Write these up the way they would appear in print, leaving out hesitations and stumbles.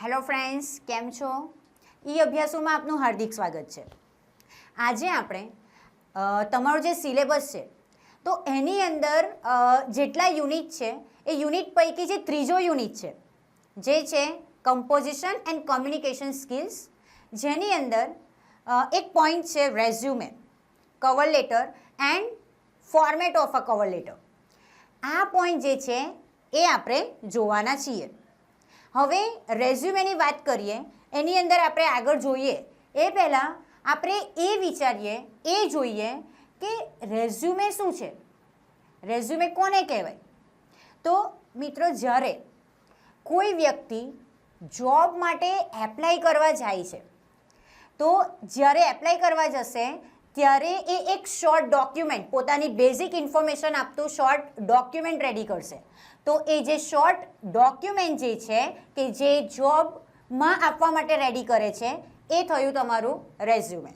Hello friends, કેમ છો? ઈ અભ્યાસોમાં આપનું હાર્દિક સ્વાગત છે. આજે આપણે તમારો જે સિલેબસ છે તો એની અંદર જેટલા યુનિટ છે એ યુનિટ પૈકી જે ત્રીજો યુનિટ છે જે છે કમ્પોઝિશન એન્ડ કોમ્યુનિકેશન સ્કિલ્સ, જેની અંદર એક પોઈન્ટ છે resume, cover letter and format of a cover letter. આ પોઈન્ટ જે છે એ આપણે જોવાના છીએ. હવે રેઝ્યુમેની વાત કરીએ, એની અંદર આપણે આગળ જોઈએ એ પહેલાં આપણે એ વિચારીએ, એ જોઈએ કે રેઝ્યુમે શું છે, રેઝ્યુમે કોને કહેવાય. તો મિત્રો, જ્યારે કોઈ વ્યક્તિ જોબ માટે એપ્લાય કરવા જાય છે તો જ્યારે એપ્લાય કરવા જશે ત્યારે એ એક શોર્ટ ડોક્યુમેન્ટ, પોતાની બેઝિક ઇન્ફોર્મેશન આપતું શોર્ટ ડોક્યુમેન્ટ રેડી કરશે. તો એ જે શોર્ટ ડોક્યુમેન્ટ જે છે કે જે જોબમાં આપવા માટે રેડી કરે છે એ થયું તમારું રેઝ્યુમે.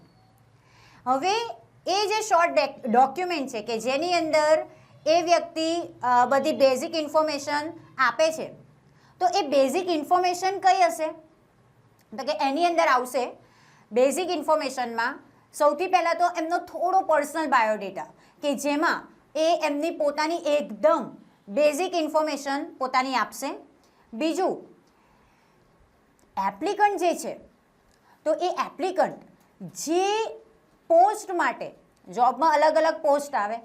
હવે એ જે શોર્ટ ડોક્યુમેન્ટ છે કે જેની અંદર એ વ્યક્તિ બધી બેઝિક ઇન્ફોર્મેશન આપે છે, તો એ બેઝિક ઇન્ફોર્મેશન કઈ હશે? તો કે એની અંદર આવશે બેઝિક ઇન્ફોર્મેશનમાં સૌથી પહેલાં તો એમનો થોડો પર્સનલ બાયોડેટા કે જેમાં એ એમની પોતાની એકદમ બેઝિક ઇન્ફોર્મેશન પોતાની આપશે. બીજું, એપ્લિકન્ટ જે છે તો એ એપ્લિકન્ટ જે પોસ્ટ માટે, જોબમાં અલગ અલગ પોસ્ટ આવે,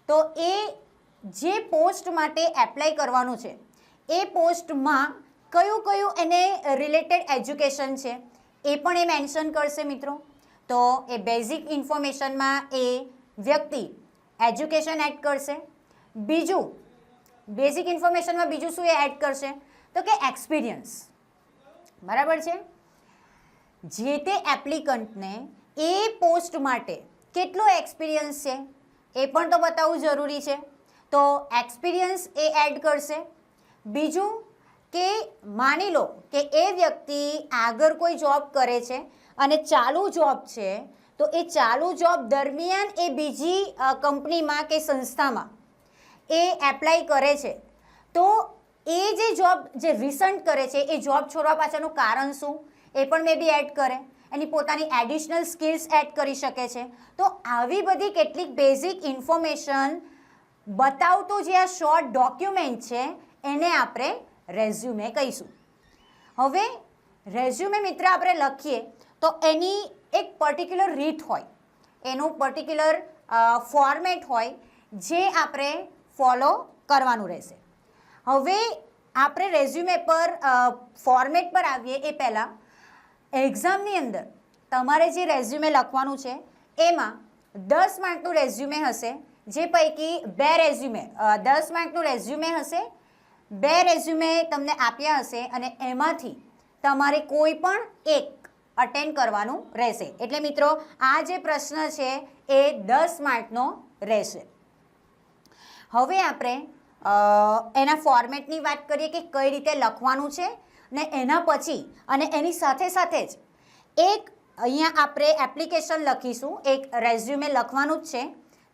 તો એ જે પોસ્ટ માટે એપ્લાય કરવાનું છે એ પોસ્ટમાં કયું કયું એને રિલેટેડ એજ્યુકેશન છે એ પણ એ મેન્શન કરશે મિત્રો. તો એ બેઝિક ઇન્ફોર્મેશનમાં એ વ્યક્તિ એજ્યુકેશન એડ કરશે. બીજું, બેઝિક ઇન્ફોર્મેશનમાં બીજું શું એ એડ કરશે? તો કે એક્સપિરિયન્સ. બરાબર છે? જે તે એપ્લિકન્ટને એ પોસ્ટ માટે કેટલો એક્સપિરિયન્સ છે એ પણ તો બતાવવું જરૂરી છે. તો એક્સપિરિયન્સ એ એડ કરશે. બીજું કે માની લો કે એ વ્યક્તિ આગળ કોઈ જોબ કરે છે અને ચાલુ જોબ છે, તો એ ચાલુ જોબ દરમિયાન એ બીજી કંપનીમાં કે સંસ્થામાં એ એપ્લાય કરે છે, તો એ જે જોબ જે રિસન્ટ કરે છે એ જોબ છોડવા પાછળનું કારણ શું એ પણ મે બી એડ કરે. એની પોતાની એડિશનલ સ્કિલ્સ એડ કરી શકે છે. તો આવી બધી કેટલીક બેઝિક ઇન્ફોર્મેશન બતાવતું જે આ શોર્ટ ડોક્યુમેન્ટ છે એને આપણે રેઝ્યુમે કહીશું. હવે રેઝ્યુમે મિત્ર આપણે લખીએ તો એની એક પર્ટિક્યુલર રીત હોય, એનું પર્ટિક્યુલર ફોર્મેટ હોય જે આપણે ફોલો કરવાનું રહેશે. હવે આપણે રેઝ્યુમે પર ફોર્મેટ પર આવીએ એ પહેલાં એક્ઝામની અંદર તમારે જે રેઝ્યુમે લખવાનું છે એમાં 10 માર્કનું રેઝ્યુમે હશે, જે પૈકી 2 રેઝ્યુમે 10 માર્કનું રેઝ્યુમે હશે, 2 રેઝ્યુમે તમને આપ્યા હશે અને એમાંથી તમારે કોઈ પણ એક અટેન્ડ કરવાનું રહેશે. એટલે મિત્રો, આ જે પ્રશ્ન છે એ 10 માર્કનો રહેશે. હવે આપણે એના ફોર્મેટની વાત કરીએ કે કઈ રીતે લખવાનું છે, ને એના પછી અને એની સાથે સાથે જ એક અહીંયા આપણે એપ્લિકેશન લખીશું, એક રેઝ્યુમે લખવાનું જ છે,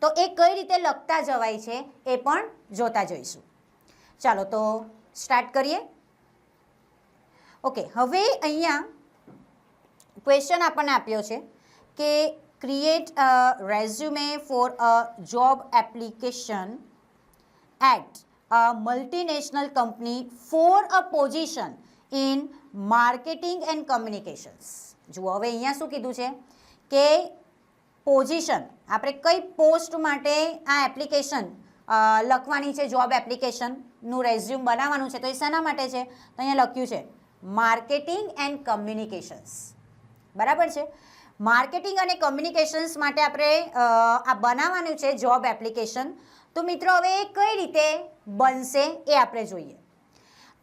તો એ કઈ રીતે લખતા જવાય છે એ પણ જોતા જઈશું. ચાલો તો સ્ટાર્ટ કરીએ. ઓકે, હવે અહીંયા ક્વેશ્ચન આપણને આપ્યો છે કે create a resume for a job application at a multinational company for a position in marketing and communications. જુઓ, હવે અહીંયા શું કીધું છે કે પોઝિશન, આપણે કઈ પોસ્ટ માટે આ એપ્લિકેશન લખવાની છે, જોબ એપ્લિકેશનનું રેઝ્યુમ બનાવવાનું છે, તો એ શેના માટે છે? તો અહીંયા લખ્યું છે માર્કેટિંગ એન્ડ કમ્યુનિકેશન્સ. બરાબર છે? માર્કેટિંગ અને કમ્યુનિકેશન્સ માટે આપણે આ બનાવવાનું છે જોબ એપ્લિકેશન. તો મિત્રો, હવે એ કઈ રીતે બનશે એ આપણે જોઈએ.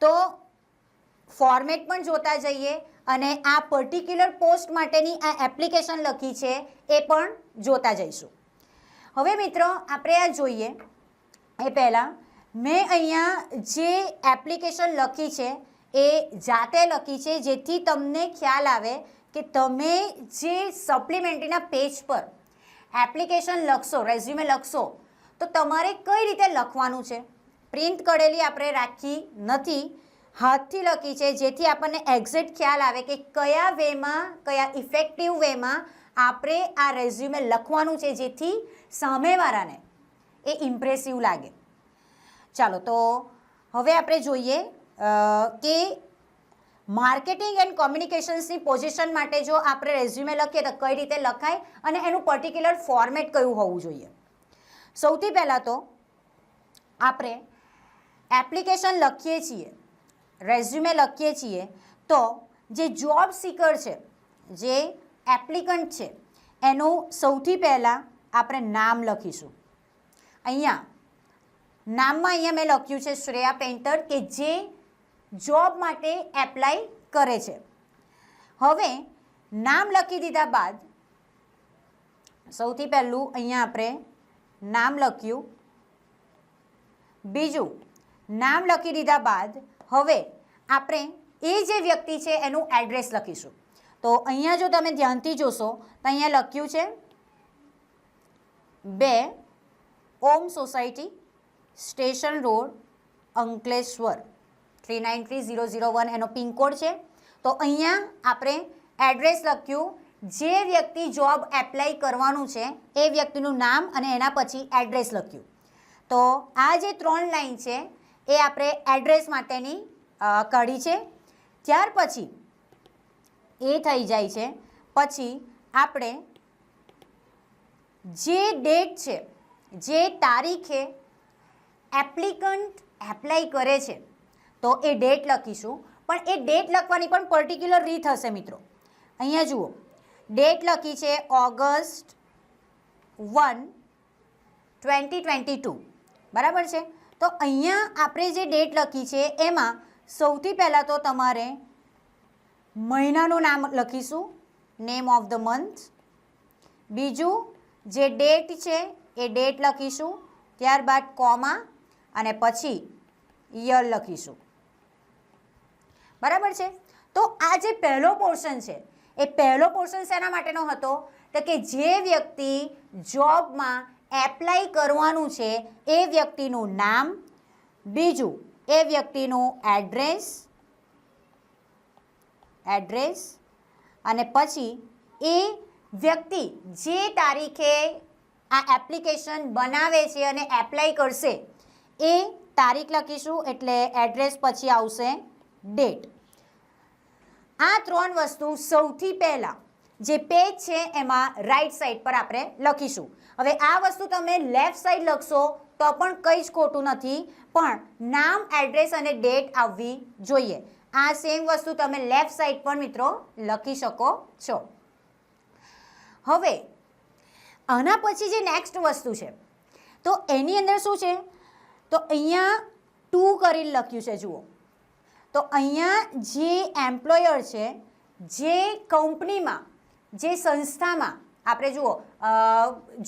તો ફોર્મેટ પણ જોતા જઈએ અને આ પર્ટિક્યુલર પોસ્ટ માટેની આ એપ્લિકેશન લખી છે એ પણ જોતા જઈશું. હવે મિત્રો, આપણે આ જોઈએ એ પહેલાં મેં અહીંયા જે એપ્લિકેશન લખી છે એ જાતે લખી છે, જેથી તમને ખ્યાલ આવે કે તમે જે સપ્લિમેન્ટરીના પેજ પર એપ્લિકેશન લખશો, રેઝ્યુમે લખશો, તો તમારે કઈ રીતે લખવાનું છે. પ્રિન્ટ કરેલી આપણે રાખી નથી. હાથથી લખી છે, જેથી આપણને એક્ઝેક્ટ ખ્યાલ આવે કે કયા વેમાં, કયા ઇફેક્ટિવ વેમાં આપણે આ રેઝ્યુમે લખવાનું છે, જેથી સામેવાળાને એ ઇમ્પ્રેસિવ લાગે. ચાલો, તો હવે આપણે જોઈએ કે માર્કેટિંગ એન્ડ કોમ્યુનિકેશન્સની પોઝિશન માટે જો આપણે રેઝ્યુમે લખીએ તો કઈ રીતે લખાય અને એનું પર્ટિક્યુલર ફોર્મેટ કયું હોવું જોઈએ. સૌથી પહેલાં તો આપણે એપ્લિકેશન લખીએ છીએ, રેઝ્યુમે લખીએ છીએ, તો જે જોબ સીકર છે, જે એપ્લિકન્ટ છે, એનું સૌથી પહેલાં આપણે નામ લખીશું. અહીંયા નામમાં અહીંયા મેં લખ્યું છે શ્રેયા પેન્ટર, કે જે જોબ માટે એપ્લાય કરે છે. હવે નામ લખી દીધા બાદ સૌથી પહેલું અહીંયા આપણે નામ લખ્યું. બીજું નામ લખી દીધા બાદ હવે આપણે એ જે વ્યક્તિ છે એનું એડ્રેસ લખીશું. તો અહીંયા જો તમે ધ્યાનથી જોશો તો અહીંયા લખ્યું છે 2 ઓમ સોસાયટી, સ્ટેશન રોડ, અંકલેશ્વર 393001 એનો પિનકોડ છે. તો અહીંયા આપણે એડ્રેસ લખ્યું, જે વ્યક્તિ જોબ એપ્લાય કરવાનું છે એ વ્યક્તિનું નામ અને એના પછી એડ્રેસ લખ્યું. તો આ જે 3 લાઈન છે એ આપણે એડ્રેસ માટેની કાઢી છે. ત્યાર પછી એ થઈ જાય છે, પછી આપણે જે ડેટ છે, જે તારીખે એપ્લિકન્ટ એપ્લાય કરે છે તો એ ડેટ લખીશું. પણ એ ડેટ લખવાની પણ પર્ટિક્યુલર રીત હશે મિત્રો. અહીંયા જુઓ, ડેટ લખી છે ઓગસ્ટ 1, 2022, બરાબર છે. તો અહીંયા આપણે જે ડેટ લખી છે એમાં સૌથી પહેલાં તો તમારે મહિનાનું નામ લખીશું, નેમ ઓફ ધ મંથ. બીજું જે ડેટ છે એ ડેટ લખીશું, ત્યારબાદ કોમા અને પછી યર લખીશું, બરાબર છે. તો આ જે પહેલો પોર્શન છે એ પહેલો પોર્શન શેના માટેનો હતો? તો કે જે વ્યક્તિ જોબમાં એપ્લાય કરવાનું છે એ વ્યક્તિનું નામ, બીજું એ વ્યક્તિનું એડ્રેસ અને પછી એ વ્યક્તિ જે તારીખે આ એપ્લિકેશન બનાવે છે અને એપ્લાય કરશે એ તારીખ લખીશું, એટલે એડ્રેસ પછી આવશે ડેટ. આ 3 વસ્તુ સૌથી પહેલાં જે પેજ છે એમાં રાઈટ સાઈડ પર આપણે લખીશું. હવે આ વસ્તુ તમે લેફ્ટ સાઈડ લખશો તો પણ કંઈ જ ખોટું નથી, પણ નામ, એડ્રેસ અને ડેટ આવવી જોઈએ. આ સેમ વસ્તુ તમે લેફ્ટ સાઈડ પર મિત્રો લખી શકો છો. હવે આના પછી જે નેક્સ્ટ વસ્તુ છે તો એની અંદર શું છે? તો અહીંયા 2 કરીને લખ્યું છે, જુઓ. તો અહીંયા જે એમ્પ્લોયર છે, જે કંપનીમાં, જે સંસ્થામાં આપણે જુઓ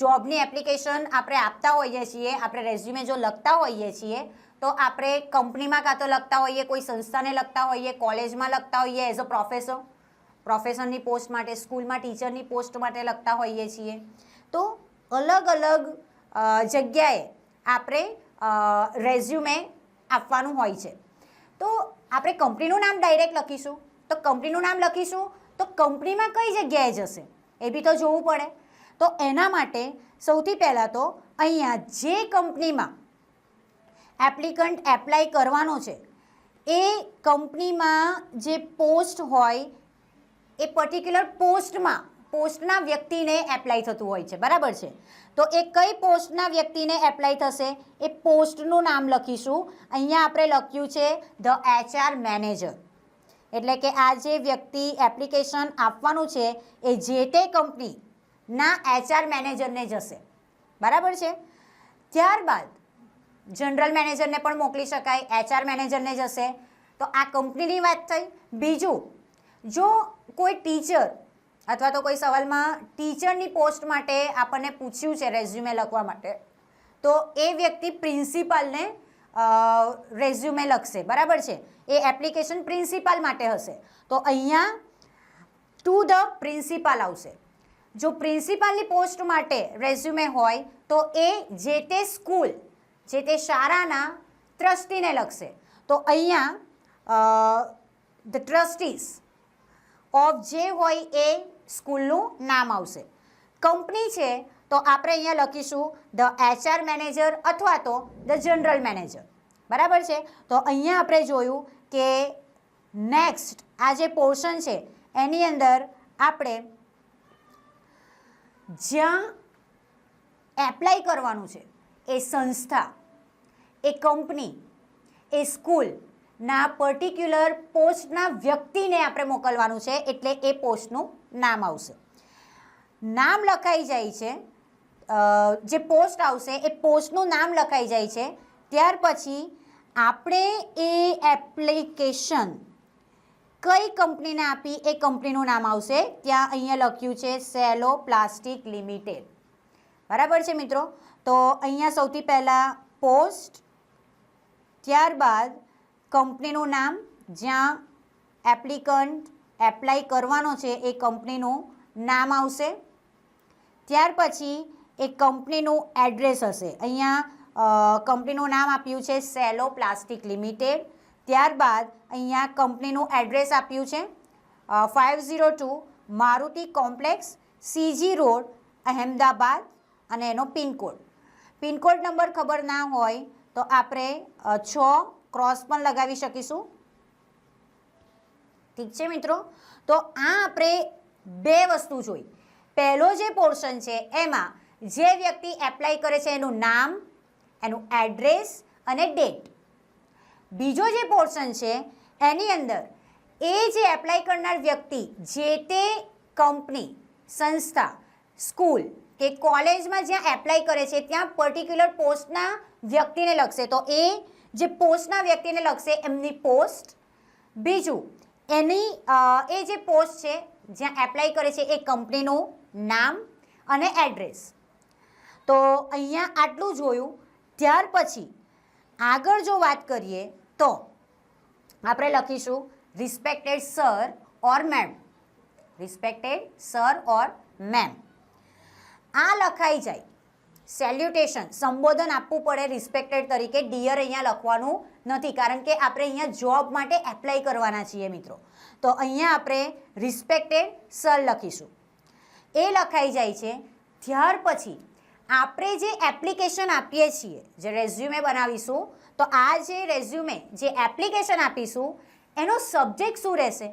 જોબની એપ્લિકેશન આપણે આપતા હોઈએ છીએ, આપણે રેઝ્યુમે જો લખતા હોઈએ છીએ તો આપણે કંપનીમાં કાં તો લખતા હોઈએ, કોઈ સંસ્થાને લખતા હોઈએ, કોલેજમાં લખતા હોઈએ એઝ અ પ્રોફેસરની પોસ્ટ માટે, સ્કૂલમાં ટીચરની પોસ્ટ માટે લખતા હોઈએ છીએ. તો અલગ અલગ જગ્યાએ આપણે રેઝ્યુમે આપવાનું હોય છે. તો આપણે કંપનીનું નામ ડાયરેક્ટ લખીશું, તો કંપનીનું નામ લખીશું તો કંપનીમાં કઈ જગ્યાએ જશે એ બી તો જોવું પડે. તો એના માટે સૌથી પહેલાં તો અહીંયા જે કંપનીમાં એપ્લિકન્ટ એપ્લાય કરવાનો છે એ કંપનીમાં જે પોસ્ટ હોય એ પર્ટિક્યુલર પોસ્ટના વ્યક્તિને એપ્લાય થતું હોય છે, બરાબર છે. તો એ કઈ પોસ્ટના વ્યક્તિને એપ્લાય થશે એ પોસ્ટનું નામ લખીશું. અહીંયા આપણે લખ્યું છે ધ HR મેનેજર, એટલે કે આ જે વ્યક્તિ એપ્લિકેશન આપવાનું છે એ જે તે કંપનીના HR મેનેજરને જશે, બરાબર છે. ત્યારબાદ જનરલ મેનેજરને પણ મોકલી શકાય, HR મેનેજરને જશે. તો આ કંપનીની વાત થઈ. બીજું, જો કોઈ ટીચર અથવા તો કોઈ સવાલમાં ટીચરની પોસ્ટ માટે આપણને પૂછ્યું છે રેઝ્યુમે લખવા માટે, તો એ વ્યક્તિ પ્રિન્સિપાલને રેઝ્યુમે લખશે, બરાબર છે. એ એપ્લિકેશન પ્રિન્સિપાલ માટે હશે તો અહીંયા ટુ ધ પ્રિન્સિપાલ આવશે. જો પ્રિન્સિપાલની પોસ્ટ માટે રેઝ્યુમે હોય તો એ જે તે સ્કૂલ, જે તે શાળાના ટ્રસ્ટીને લખશે. તો અહીંયા ધ ટ્રસ્ટીઝ ઓફ જે હોય એ સ્કૂલનું નામ આવશે. કંપની છે તો આપણે અહીંયા લખીશું ધ HR મેનેજર અથવા તો ધ જનરલ મેનેજર. બરાબર છે. તો અહીંયા આપણે જોયું કે નેક્સ્ટ આ જે પોર્શન છે એની અંદર આપણે જ્યાં એપ્લાય કરવાનું છે એ સંસ્થા, એ કંપની, એ સ્કૂલના પર્ટિક્યુલર પોસ્ટના વ્યક્તિને આપણે મોકલવાનું છે એટલે એ પોસ્ટનું નામ આવશે. નામ લખાઈ જાય છે, જે પોસ્ટ આવશે એ પોસ્ટનું નામ લખાઈ જાય છે. ત્યાર પછી આપણે એ એપ્લિકેશન કઈ કંપનીને આપી એ કંપનીનું નામ આવશે. ત્યાં અહીંયા લખ્યું છે સેલો પ્લાસ્ટિક લિમિટેડ. બરાબર છે મિત્રો. તો અહીંયા સૌથી પહેલાં પોસ્ટ, ત્યારબાદ કંપનીનું નામ, જ્યાં એપ્લિકન્ટ એપ્લાય કરવાનો છે એ કંપનીનું નામ આવશે. ત્યાર પછી એ કંપનીનું એડ્રેસ હશે. અહીંયા કંપનીનું નામ આપ્યું છે સેલો પ્લાસ્ટિક લિમિટેડ. ત્યારબાદ અહીંયા કંપનીનું એડ્રેસ આપ્યું છે 502 Maruti complex, CG road, Ahmedabad અને એનો પિનકોડ. પિનકોડ નંબર ખબર ના હોય તો આપણે 6 ક્રોસ પણ લગાવી શકીશું. ઠીક છે મિત્રો. તો આ આપણે બે વસ્તુ જોઈ. પહેલો જે પોર્શન છે એમાં જે વ્યક્તિ એપ્લાય કરે છે એનું નામ, એનું એડ્રેસ અને ડેટ. બીજો જે પોર્શન છે એની અંદર એ જે એપ્લાય કરનાર વ્યક્તિ જે તે કંપની, સંસ્થા, સ્કૂલ કે કોલેજમાં જ્યાં એપ્લાય કરે છે ત્યાં પર્ટિક્યુલર પોસ્ટના વ્યક્તિને લખશે. તો એ જે પોસ્ટના વ્યક્તિને લખશે એમની પોસ્ટ. બીજું એ જે પોસ્ટ છે જ્યાં એપ્લાય કરે છે એ કંપનીનું નામ અને એડ્રેસ. તો અહીંયા આટલું જોયું. ત્યાર પછી આગળ જો વાત કરીએ તો આપણે લખીશું રિસ્પેક્ટેડ સર ઓર મેમ. રિસ્પેક્ટેડ સર ઓર મેમ આ લખાઈ જાય. સેલ્યુટેશન, સંબોધન આપવું પડે રિસ્પેક્ટેડ તરીકે. ડિયર અહીંયા લખવાનું નથી કારણ કે આપણે અહીંયા જોબ માટે એપ્લાય કરવાના છીએ મિત્રો. તો અહીંયા આપણે રિસ્પેક્ટેડ સર લખીશું. એ લખાઈ જાય છે. ત્યાર પછી આપણે જે એપ્લિકેશન આપીએ છીએ, જે રેઝ્યુમે બનાવીશું, તો આ જે રેઝ્યુમે, જે એપ્લિકેશન આપીશું એનો સબ્જેક્ટ શું રહેશે?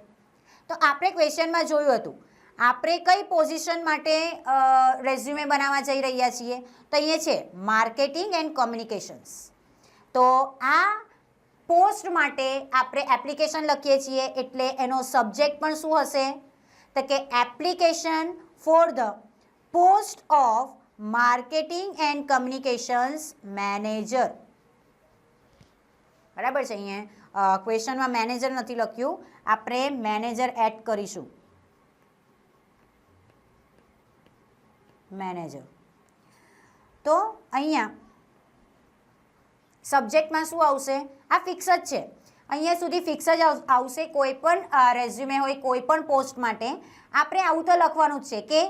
તો આપણે ક્વેશ્ચનમાં જોયું હતું આપણે કઈ પોઝિશન માટે રેઝ્યુમે બનાવવા જઈ રહ્યા છીએ. તો અહીંયા છે માર્કેટિંગ એન્ડ કોમ્યુનિકેશન્સ. તો આ પોસ્ટ માટે આપણે એપ્લિકેશન લખીએ છીએ એટલે એનો સબ્જેક્ટ પણ શું હશે? તો કે application for the post of marketing and communications manager. બરાબર છે. અહીંયા ક્વેશ્ચનમાં મેનેજર નથી લખ્યું, આપણે મેનેજર એડ કરીશું. મેનેજર. તો અહીંયા સબ્જેક્ટમાં શું આવશે? આ ફિક્સ જ છે. અહીંયા સુધી ફિક્સ જ આવશે. કોઈ પણ રેઝ્યુમે હોય કોઈ પણ પોસ્ટ માટે આપણે આવું તો લખવાનું જ છે કે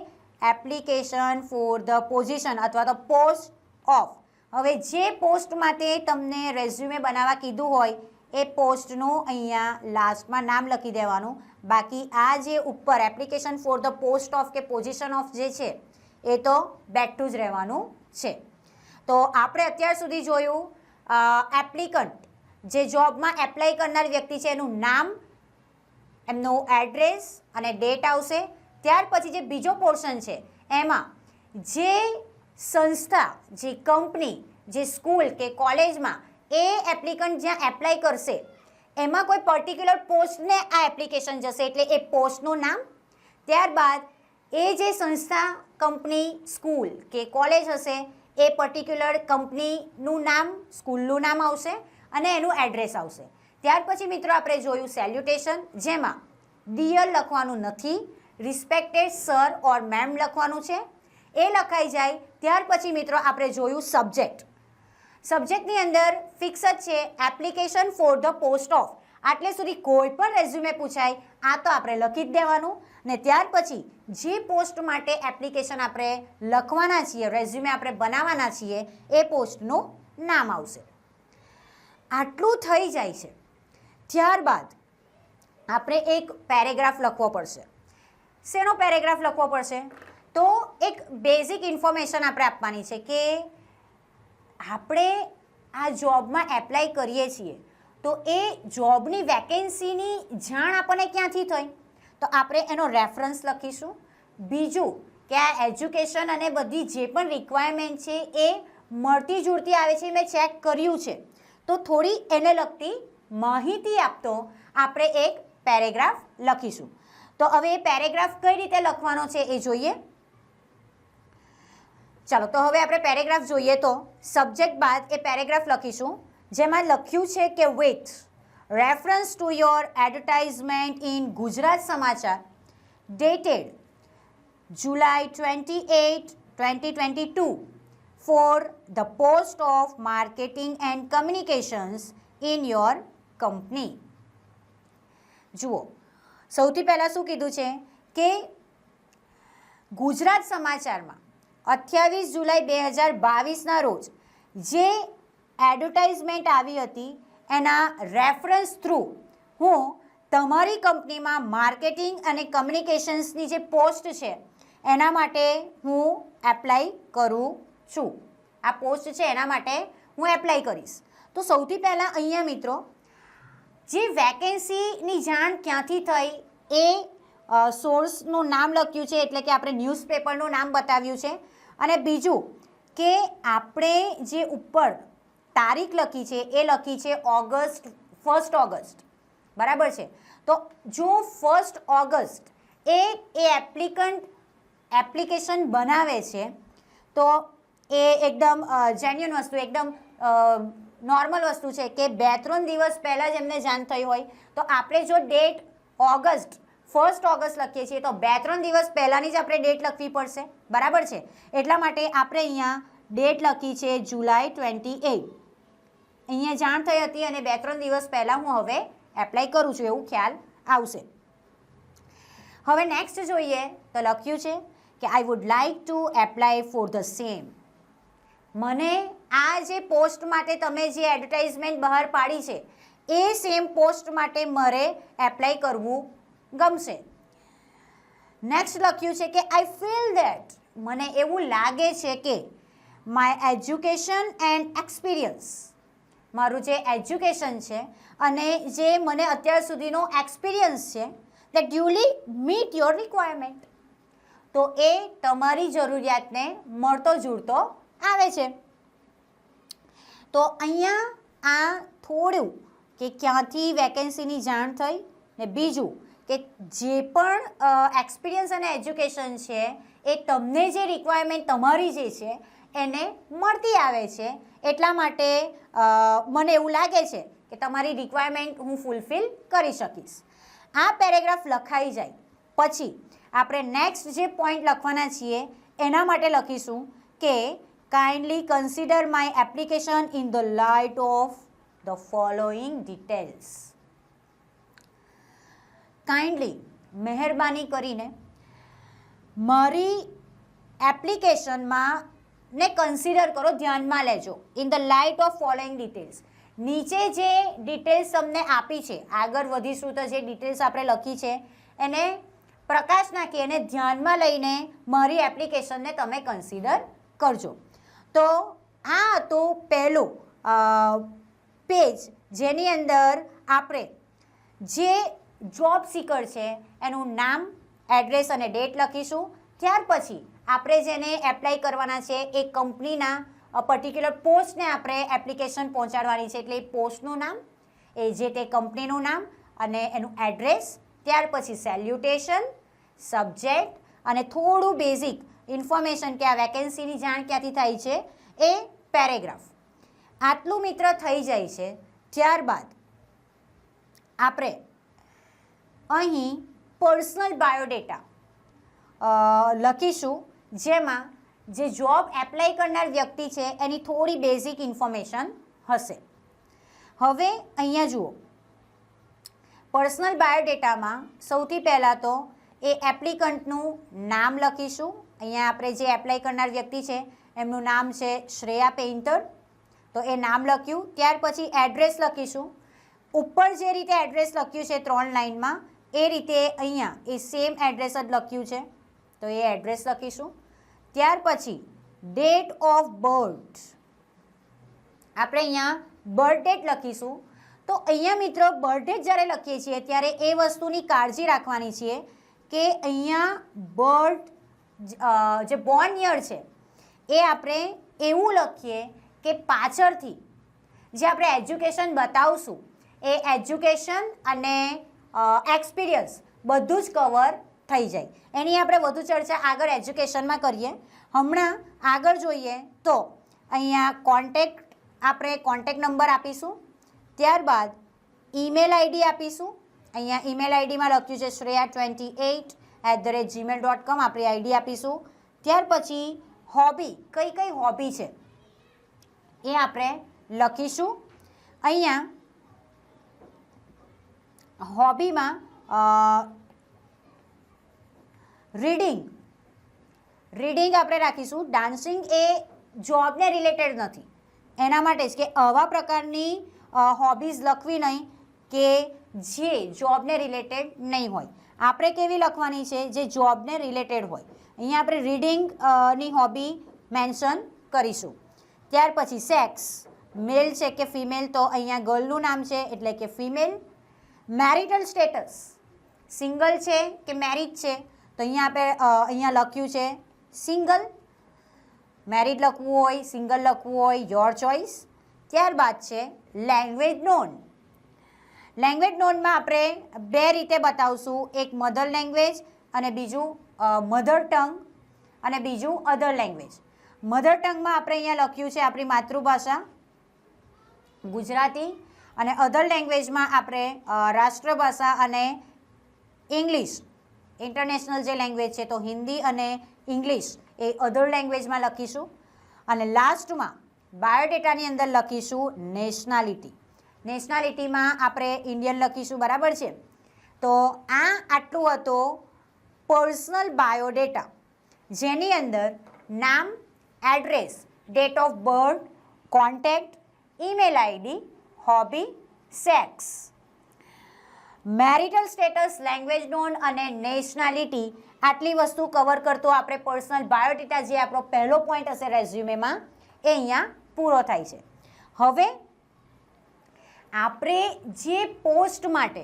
એપ્લિકેશન ફોર ધ પોઝિશન અથવા તો પોસ્ટ ઓફ. હવે જે પોસ્ટ માટે તમને રેઝ્યુમે બનાવવા કીધું હોય એ પોસ્ટનું અહીંયા લાસ્ટમાં નામ લખી દેવાનું. બાકી આ જે ઉપર application for the post of કે પોઝિશન ઓફ જે છે એ તો બેઠું જ રહેવાનું છે. તો આપણે અત્યાર સુધી જોયું એપ્લિકન્ટ, જે જોબમાં એપ્લાય કરનાર વ્યક્તિ છે એનું નામ, એમનું એડ્રેસ અને ડેટ આવશે. ત્યાર પછી જે બીજો પોર્શન છે એમાં જે સંસ્થા, જે કંપની, જે સ્કૂલ કે કોલેજમાં એ એપ્લિકન્ટ જ્યાં એપ્લાય કરશે એમાં કોઈ પર્ટિક્યુલર પોસ્ટને આ એપ્લિકેશન જશે એટલે એ પોસ્ટનું નામ. ત્યારબાદ એ જે સંસ્થા, કંપની, સ્કૂલ કે કોલેજ હશે એ પર્ટિક્યુલર કંપનીનું નામ, સ્કૂલનું નામ આવશે અને એનું એડ્રેસ આવશે. ત્યાર પછી મિત્રો આપણે જોયું સેલ્યુટેશન, જેમાં ડિયર લખવાનું નથી, રિસ્પેક્ટેડ સર ઓર મેમ લખવાનું છે. એ લખાઈ જાય. ત્યાર પછી મિત્રો આપણે જોયું સબ્જેક્ટ. સબ્જેક્ટની અંદર ફિક્સ જ છે application for the post of. આટલે સુધી કોઈ પણ રેઝ્યુમે પૂછાય આ તો આપણે લખી જ દેવાનું. ને ત્યાર પછી જે પોસ્ટ માટે એપ્લિકેશન આપણે લખવાના છીએ, રેઝ્યુમે આપણે બનાવવાના છીએ, એ પોસ્ટનું નામ આવશે. આટલું થઈ જાય છે. ત્યારબાદ આપણે એક પેરેગ્રાફ લખવો પડશે. શેનો પેરેગ્રાફ લખવો પડશે? તો એક બેઝિક ઇન્ફોર્મેશન આપણે આપવાની છે કે આપણે આ જોબમાં એપ્લાય કરીએ છીએ તો એ જોબની વેકેન્સીની જાણ આપણને ક્યાંથી થઈ? તો આપણે એનો રેફરન્સ લખીશું. બીજું કે આ એજ્યુકેશન અને બધી જે પણ રિક્વાયરમેન્ટ છે એ મળતી જુળતી આવે છે, મેં ચેક કર્યું છે. તો થોડી એને લગતી માહિતી આપતો આપણે એક પેરેગ્રાફ લખીશું. તો હવે એ પેરેગ્રાફ કઈ રીતે લખવાનો છે એ જોઈએ. ચાલો, તો હવે આપણે પેરેગ્રાફ જોઈએ. તો સબ્જેક્ટ બાદ એ પેરેગ્રાફ લખીશું જેમાં લખ્યું છે કે with reference to your advertisement in Gujarat સમાચાર dated July 28, 2022 for the post of marketing and communications in your company. જુઓ, સૌથી પહેલાં શું કીધું છે કે ગુજરાત સમાચારમાં 28 જુલાઈ 2022ના રોજ જે એડવર્ટાઇઝમેન્ટ આવી હતી એના રેફરન્સ થ્રુ હું તમારી કંપનીમાં માર્કેટિંગ અને કમ્યુનિકેશન્સની જે પોસ્ટ છે એના માટે હું એપ્લાય કરું છું. આ પોસ્ટ છે એના માટે હું એપ્લાય કરીશ. તો સૌથી પહેલાં અહીંયા મિત્રો જે વેકેન્સીની જાણ ક્યાંથી થઈ એ સોર્સનું નામ લખ્યું છે, એટલે કે આપણે ન્યૂઝપેપરનું નામ બતાવ્યું છે. અને બીજું કે આપણે જે ઉપર તારીખ લખી છે એ લખી છે ઓગસ્ટ 1 ઓગસ્ટ, બરાબર છે. તો જો 1 ઓગસ્ટ એ એપ્લિકેશન બનાવે છે તો એ એકદમ જેન્યુઅન વસ્તુ, એકદમ નોર્મલ વસ્તુ છે કે 2-3 દિવસ પહેલાં જ એમને જાણ થઈ હોય. તો આપણે જો ડેટ ઓગસ્ટ 1 ઓગસ્ટ લખીએ છીએ તો 2-3 દિવસ પહેલાંની જ આપણે ડેટ લખવી પડશે, બરાબર છે. એટલા માટે આપણે અહીંયા ડેટ લખી છે જુલાઈ 28. અહીંયા જાણ થઈ હતી અને 2-3 દિવસ પહેલાં હું હવે એપ્લાય કરું છું એવું ખ્યાલ આવશે. હવે નેક્સ્ટ જોઈએ તો લખ્યું છે કે I would like to apply for the same. મને આ જે પોસ્ટ માટે તમે જે એડવર્ટાઇઝમેન્ટ બહાર પાડી છે એ સેમ પોસ્ટ માટે મારે એપ્લાય કરવું ગમશે. નેક્સ્ટ લખ્યું છે કે આઈ ફીલ ધેટ, મને એવું લાગે છે કે માય એજ્યુકેશન એન્ડ એક્સપિરિયન્સ, મારું જે એજ્યુકેશન છે અને જે મને અત્યાર સુધીનો એક્સપિરિયન્સ છે that duly meet your requirement. તો એ તમારી જરૂરિયાતને મળતો જુળતો આવે છે. તો અહીંયા આ થોડું કે ક્યાંથી વેકેન્સીની જાણ થઈ ને બીજું કે જે પણ એક્સપિરિયન્સ અને એજ્યુકેશન છે એ તમને જે રિક્વાયરમેન્ટ તમારી જે છે એને મળતી આવે છે. એટલા માટે મને એવું લાગે છે કે તમારી રિક્વાયરમેન્ટ હું ફૂલફિલ કરી શકીશ. આ પેરેગ્રાફ લખાઈ જાય પછી આપણે નેક્સ્ટ જે પોઈન્ટ લખવાના છીએ એના માટે લખીશું કે kindly consider my application in the light of the following details. Kindly, મહેરબાની કરીને મારી એપ્લિકેશનમાં ને કન્સિડર કરો, ધ્યાનમાં લેજો. In the light of following details, નીચે જે ડિટેલ્સ તમને આપી છે, આગળ વધીશું તો જે ડિટેલ્સ આપણે લખી છે એને પ્રકાશ નાખી અને ધ્યાનમાં લઈને મારી એપ્લિકેશનને તમે કન્સિડર કરજો. તો આ હતું પહેલું પેજ જેની અંદર આપણે જે જોબ સીકર છે એનું નામ, એડ્રેસ અને ડેટ લખીશું. ત્યાર પછી આપણે જેને એપ્લાય કરવાના છે એ કંપનીના પર્ટિક્યુલર પોસ્ટને આપણે એપ્લિકેશન પહોંચાડવાની છે, એટલે એ પોસ્ટનું નામ, એ જે તે કંપનીનું નામ અને એનું એડ્રેસ. ત્યાર પછી સેલ્યુટેશન, સબ્જેક્ટ અને થોડું બેઝિક ઇન્ફોર્મેશન કે આ વેકેન્સીની જાણ ક્યાંથી થાય છે એ પેરેગ્રાફ. આટલું મિત્ર થઈ જાય છે. ત્યારબાદ આપણે અહીં પર્સનલ બાયોડેટા લખીશું જેમાં જે જોબ એપ્લાય કરનાર વ્યક્તિ છે એની થોડી બેઝિક ઇન્ફોર્મેશન હશે. હવે અહીંયા જુઓ, પર્સનલ બાયોડેટામાં સૌથી પહેલાં તો એ એપ્લિકન્ટનું નામ લખીશું. અહીંયા આપણે જે એપ્લાય કરનાર વ્યક્તિ છે એમનું નામ છે શ્રેયા પેઇન્ટર, તો એ નામ લખ્યું. ત્યાર પછી એડ્રેસ લખીશું. ઉપર જે રીતે એડ્રેસ લખ્યું છે 3 લાઇનમાં એ રીતે અહીંયા એ સેમ એડ્રેસ જ લખ્યું છે, તો એ એડ્રેસ લખીશું. ત્યાર પછી ડેટ ઓફ બર્થ, આપણે અહીંયા બર્થ ડેટ લખીશું. તો અહીંયા મિત્રો બર્થ ડેટ જ્યારે લખીએ છીએ ત્યારે એ વસ્તુની કાળજી રાખવાની છે કે અહીંયા બર્થ જે બોર્ન યર છે એ આપણે એવું લખીએ કે પાછળથી જે આપણે એજ્યુકેશન બતાવશું એ એજ્યુકેશન અને એક્સપિરિયન્સ બધું જ કવર થઈ જાય. એની આપણે વધુ ચર્ચા આગળ એજ્યુકેશનમાં કરીએ. હમણાં આગળ જોઈએ તો અહીંયા આપણે કોન્ટેક્ટ નંબર આપીશું. ત્યારબાદ ઈમેલ આઈડી આપીશું. અહીંયા ઈમેલ આઈડીમાં લખ્યું છે shreya28@gmail.com આપણી આઈડી આપીશું. ત્યાર પછી હોબી, કઈ કઈ હોબી છે એ આપણે લખીશું. અહીંયા હોબીમાં રીડિંગ આપણે રાખીશું. ડાન્સિંગ એ જોબને રિલેટેડ નથી, એના માટે જ કે આવા પ્રકારની હોબીઝ લખવી નહીં કે જે જોબને રિલેટેડ નહીં હોય. આપણે કેવી લખવાની છે જે જોબને રિલેટેડ હોય. અહીંયા આપણે રીડિંગની હોબી મેન્શન કરીશું. ત્યાર પછી સેક્સ, મેલ છે કે ફિમેલ, તો અહીંયા ગર્લનું નામ છે એટલે કે ફિમેલ. મેરિટલ સ્ટેટસ, સિંગલ છે કે મેરિડ છે, તો અહીંયા લખ્યું છે સિંગલ. મેરિડ લખવું હોય, સિંગલ લખવું હોય, યોર ચોઇસ. ત્યારબાદ છે લેંગ્વેજ નોન. લેંગ્વેજ નોનમાં આપણે બે રીતે બતાવશું, એક મધર લેંગ્વેજ અને બીજું મધર ટંગ અને બીજું અધર લેંગ્વેજ. મધર ટંગમાં આપણે અહીંયા લખ્યું છે આપણી માતૃભાષા ગુજરાતી, અને અધર લેંગ્વેજમાં આપણે રાષ્ટ્રભાષા અને ઇંગ્લિશ, ઇન્ટરનેશનલ જે લેંગ્વેજ છે તો હિન્દી અને ઇંગ્લિશ એ અધર લેંગ્વેજમાં લખીશું. અને લાસ્ટમાં બાયોડેટાની અંદર લખીશું નેશનાલિટી. નેશનાલિટીમાં આપણે ઇન્ડિયન લખીશું, બરાબર છે. તો આટલું હતો પર્સનલ બાયોડેટા, જેની અંદર નામ, address, date of birth, contact, email ID, hobby, sex, marital status, language known અને નેશનાલિટી, આટલી વસ્તુ કવર કરતો આપણે પર્સનલ બાયોડેટા જે આપણો પહેલો પોઈન્ટ હશે રેઝ્યુમેમાં એ અહીંયા પૂરો થાય છે. હવે આપણે જે પોસ્ટ માટે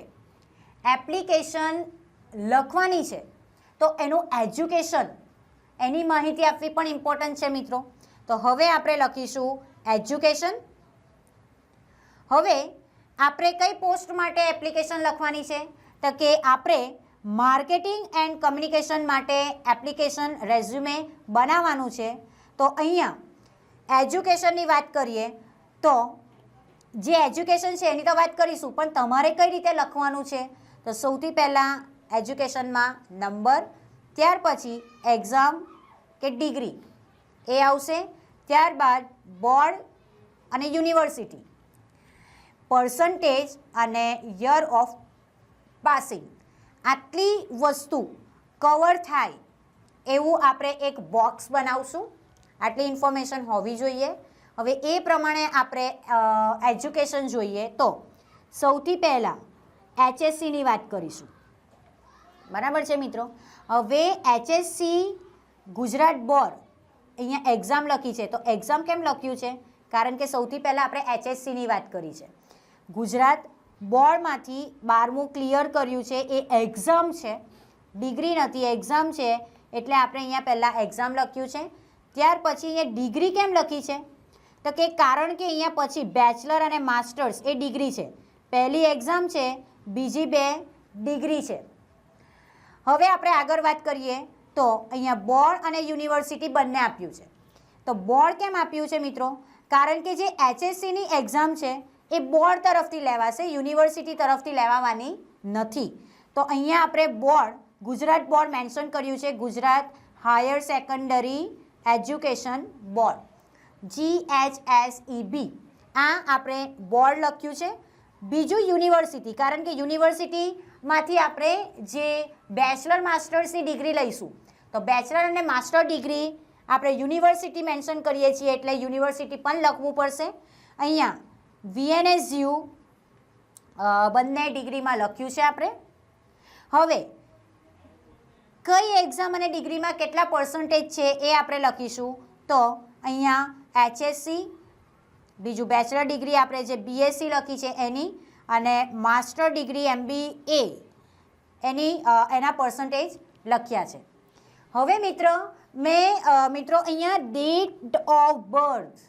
એપ્લિકેશન લખવાની છે તો એનું એજ્યુકેશન, એની માહિતી આપવી પણ ઇમ્પોર્ટન્ટ છે મિત્રો. તો હવે આપણે લખીશું એજ્યુકેશન. હવે આપણે કઈ પોસ્ટ માટે એપ્લિકેશન લખવાની છે તો કે આપણે માર્કેટિંગ એન્ડ કમ્યુનિકેશન માટે એપ્લિકેશન રેઝ્યુમે બનાવવાનું છે. તો અહીંયા એજ્યુકેશનની વાત કરીએ તો જે એજ્યુકેશન છે એની તો વાત કરીશું, પણ તમારે કઈ રીતે લખવાનું છે તો સૌથી પહેલાં એજ્યુકેશનમાં નંબર, ત્યાર પછી એક્ઝામ કે ડિગ્રી એ આવશે. ત્યારબાદ બોર્ડ અને યુનિવર્સિટી, પર્સન્ટેજ અને યર ઓફ પાસિંગ. આટલી વસ્તુ કવર થાય એવું આપણે એક બોક્સ બનાવશું. આટલી ઇન્ફોર્મેશન હોવી જોઈએ. હવે એ પ્રમાણે આપણે એજ્યુકેશન જોઈએ તો સૌથી પહેલાં HSCની વાત કરીશું, બરાબર છે મિત્રો. હવે HSC ગુજરાત બોર્ડ, અહીંયા એક્ઝામ લખી છે તો એક્ઝામ કેમ લખ્યું છે કારણ કે સૌથી પહેલાં આપણે HSCની વાત કરી છે. ગુજરાત બોર્ડમાંથી 12મું ક્લિયર કર્યું છે એ એક્ઝામ છે, ડિગ્રી નથી, એક્ઝામ છે એટલે આપણે અહીંયા પહેલાં એક્ઝામ લખ્યું છે. ત્યાર પછી અહીંયા ડિગ્રી કેમ લખી છે તો કે કારણ કે અહીંયા પછી બેચલર અને માસ્ટર્સ એ ડિગ્રી છે. પહેલી એક્ઝામ છે, બીજી 2 ડિગ્રી છે. હવે આપણે આગળ વાત કરીએ તો અહીંયા બોર્ડ અને યુનિવર્સિટી બંને આપ્યું છે. તો બોર્ડ કેમ આપ્યું છે મિત્રો કારણ કે જે HSCની એક્ઝામ છે એ બોર્ડ તરફથી લેવાશે, યુનિવર્સિટી તરફથી લેવાવાની નથી. તો અહીંયા આપણે બોર્ડ, ગુજરાત બોર્ડ મેન્શન કર્યું છે, Gujarat higher secondary education board, GHSEB. આ આપણે બોર્ડ લખ્યું છે. બીજું યુનિવર્સિટી, કારણ કે યુનિવર્સિટીમાંથી આપણે જે બેચલર માસ્ટર્સની ડિગ્રી લઈશું તો બેચલર અને માસ્ટર ડિગ્રી આપણે યુનિવર્સિટી મેન્શન કરીએ છીએ એટલે યુનિવર્સિટી પણ લખવું પડશે. અહીંયા VNSU બંને ડિગ્રીમાં લખ્યું છે આપણે. હવે કઈ એક્ઝામ અને ડિગ્રીમાં કેટલા પર્સન્ટેજ છે એ આપણે લખીશું. તો અહીંયા HSC, બીજું બેચલર ડિગ્રી આપણે જે BSc લખી છે એની, અને માસ્ટર ડિગ્રી MBA એના પર્સન્ટેજ લખ્યા છે. હવે મિત્રો અહીંયા ડેટ ઓફ બર્થ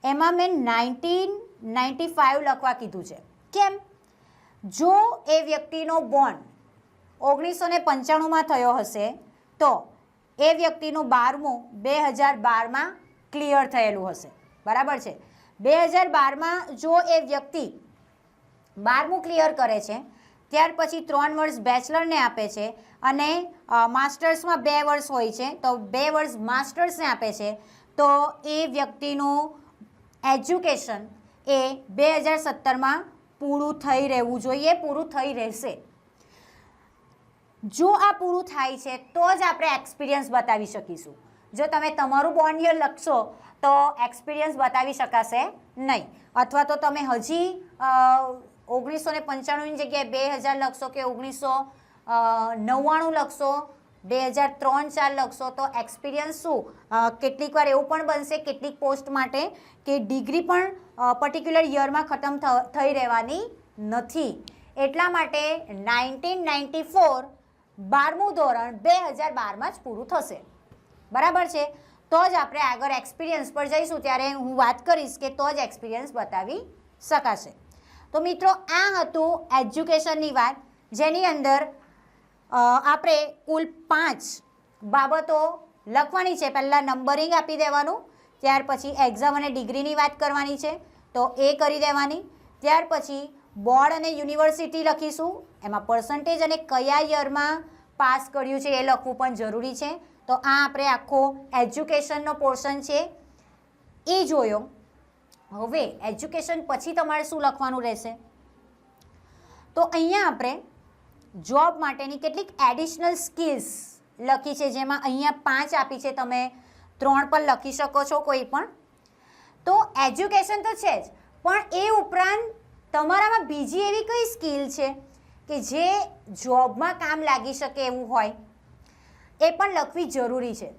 એમાં મેં 1995 લખવા કીધું છે. કેમ? જો એ વ્યક્તિનો બોર્ન 1995માં થયો હશે તો એ વ્યક્તિનું 12મું 2012માં ક્લિયર થયેલું હશે. બરાબર છે? 2012માં જો એ વ્યક્તિ 12મું ક્લિયર કરે છે, ત્યાર પછી 3 વર્ષ બેચલરને આપે છે અને માસ્ટર્સમાં 2 વર્ષ હોય છે, તો 2 વર્ષ માસ્ટર્સને આપે છે, તો એ વ્યક્તિનું એજ્યુકેશન એ 2017માં પૂરું થઈ રહેવું જોઈએ, પૂરું થઈ રહેશે. જો આ પૂરું થાય છે તો જ આપણે એક્સપિરિયન્સ બતાવી શકીશું. જો તમે તમારું બોર્ન યર લખશો તો એક્સપિરિયન્સ બતાવી શકાશે નહીં, અથવા તો તમે હજી 1995ની જગ્યાએ 2000 લખશો કે 1999 લખશો, 2003-4 લખશો તો એક્સપિરિયન્સ શું? કેટલીક વાર એવું પણ બનશે કેટલીક પોસ્ટ માટે કે ડિગ્રી પણ પર્ટિક્યુલર યરમાં ખતમ થઈ રહેવાની નથી. એટલા માટે 1994 12મું ધોરણ 2012માં જ પૂરું થશે. બરાબર છે? તો જ આપણે આગળ એક્સપિરિયન્સ પર જઈશું ત્યારે હું વાત કરીશ કે તો જ એક્સપિરિયન્સ બતાવી શકાશે. તો મિત્રો આ હતું એજ્યુકેશનની વાત, જેની અંદર આપણે કુલ 5 બાબતો લખવાની છે. પહેલાં નંબરિંગ આપી દેવાનું, ત્યાર પછી એક્ઝામ અને ડિગ્રીની વાત કરવાની છે તો એ કરી દેવાની, ત્યાર પછી બોર્ડ અને યુનિવર્સિટી લખીશું, એમાં પર્સન્ટેજ અને કયા યરમાં પાસ કર્યું છે એ લખવું પણ જરૂરી છે. તો આ આપણે આખો એજ્યુકેશનનો પોર્શન છે એ જોયો. હવે એજ્યુકેશન પછી તમારે શું લખવાનું રહેશે? તો અહીંયા આપણે જોબ માટેની કેટલીક એડિશનલ સ્કિલ્સ લખી છે, જેમાં અહીંયા 5 આપી છે, તમે 3 પણ લખી શકો છો કોઈ પણ. તો એજ્યુકેશન તો છે જ, પણ એ ઉપરાંત તમારામાં બીજી એવી કઈ સ્કિલ છે કે જે જોબમાં કામ લાગી શકે એવું હોય, એ પણ લખવી જરૂરી છે.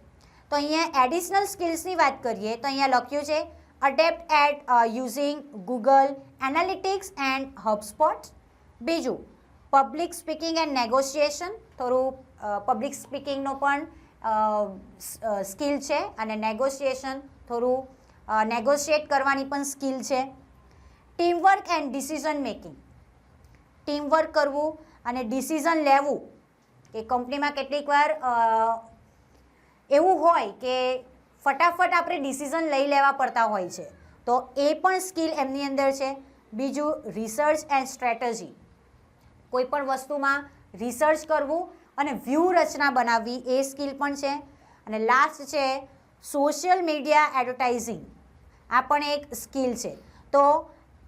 તો અહીંયા એડિશનલ સ્કિલ્સની વાત કરીએ તો અહીંયા લખ્યું છે adept at using Google Analytics and HubSpot. બીજું પબ્લિક સ્પીકિંગ એન્ડ નેગોશિએશન, થોડું પબ્લિક સ્પીકિંગનો પણ સ્કિલ છે, અને નેગોશિએશન થોડું નેગોશિએટ કરવાની પણ સ્કિલ છે. Teamwork and decision making, teamwork કરવું અને ડિસિઝન લેવું, કે કંપનીમાં કેટલીક વાર એવું હોય કે ફટાફટ આપણે ડિસિઝન લઈ લેવા પડતા હોય છે, તો એ પણ સ્કિલ એમની અંદર છે. બીજું રિસર્ચ એન્ડ સ્ટ્રેટેજી, કોઈ પણ વસ્તુમાં રિસર્ચ કરવું અને વ્યૂહરચના બનાવવી, એ સ્કિલ પણ છે. અને લાસ્ટ છે સોશિયલ મીડિયા એડવર્ટાઇઝિંગ, આ પણ એક સ્કિલ છે. તો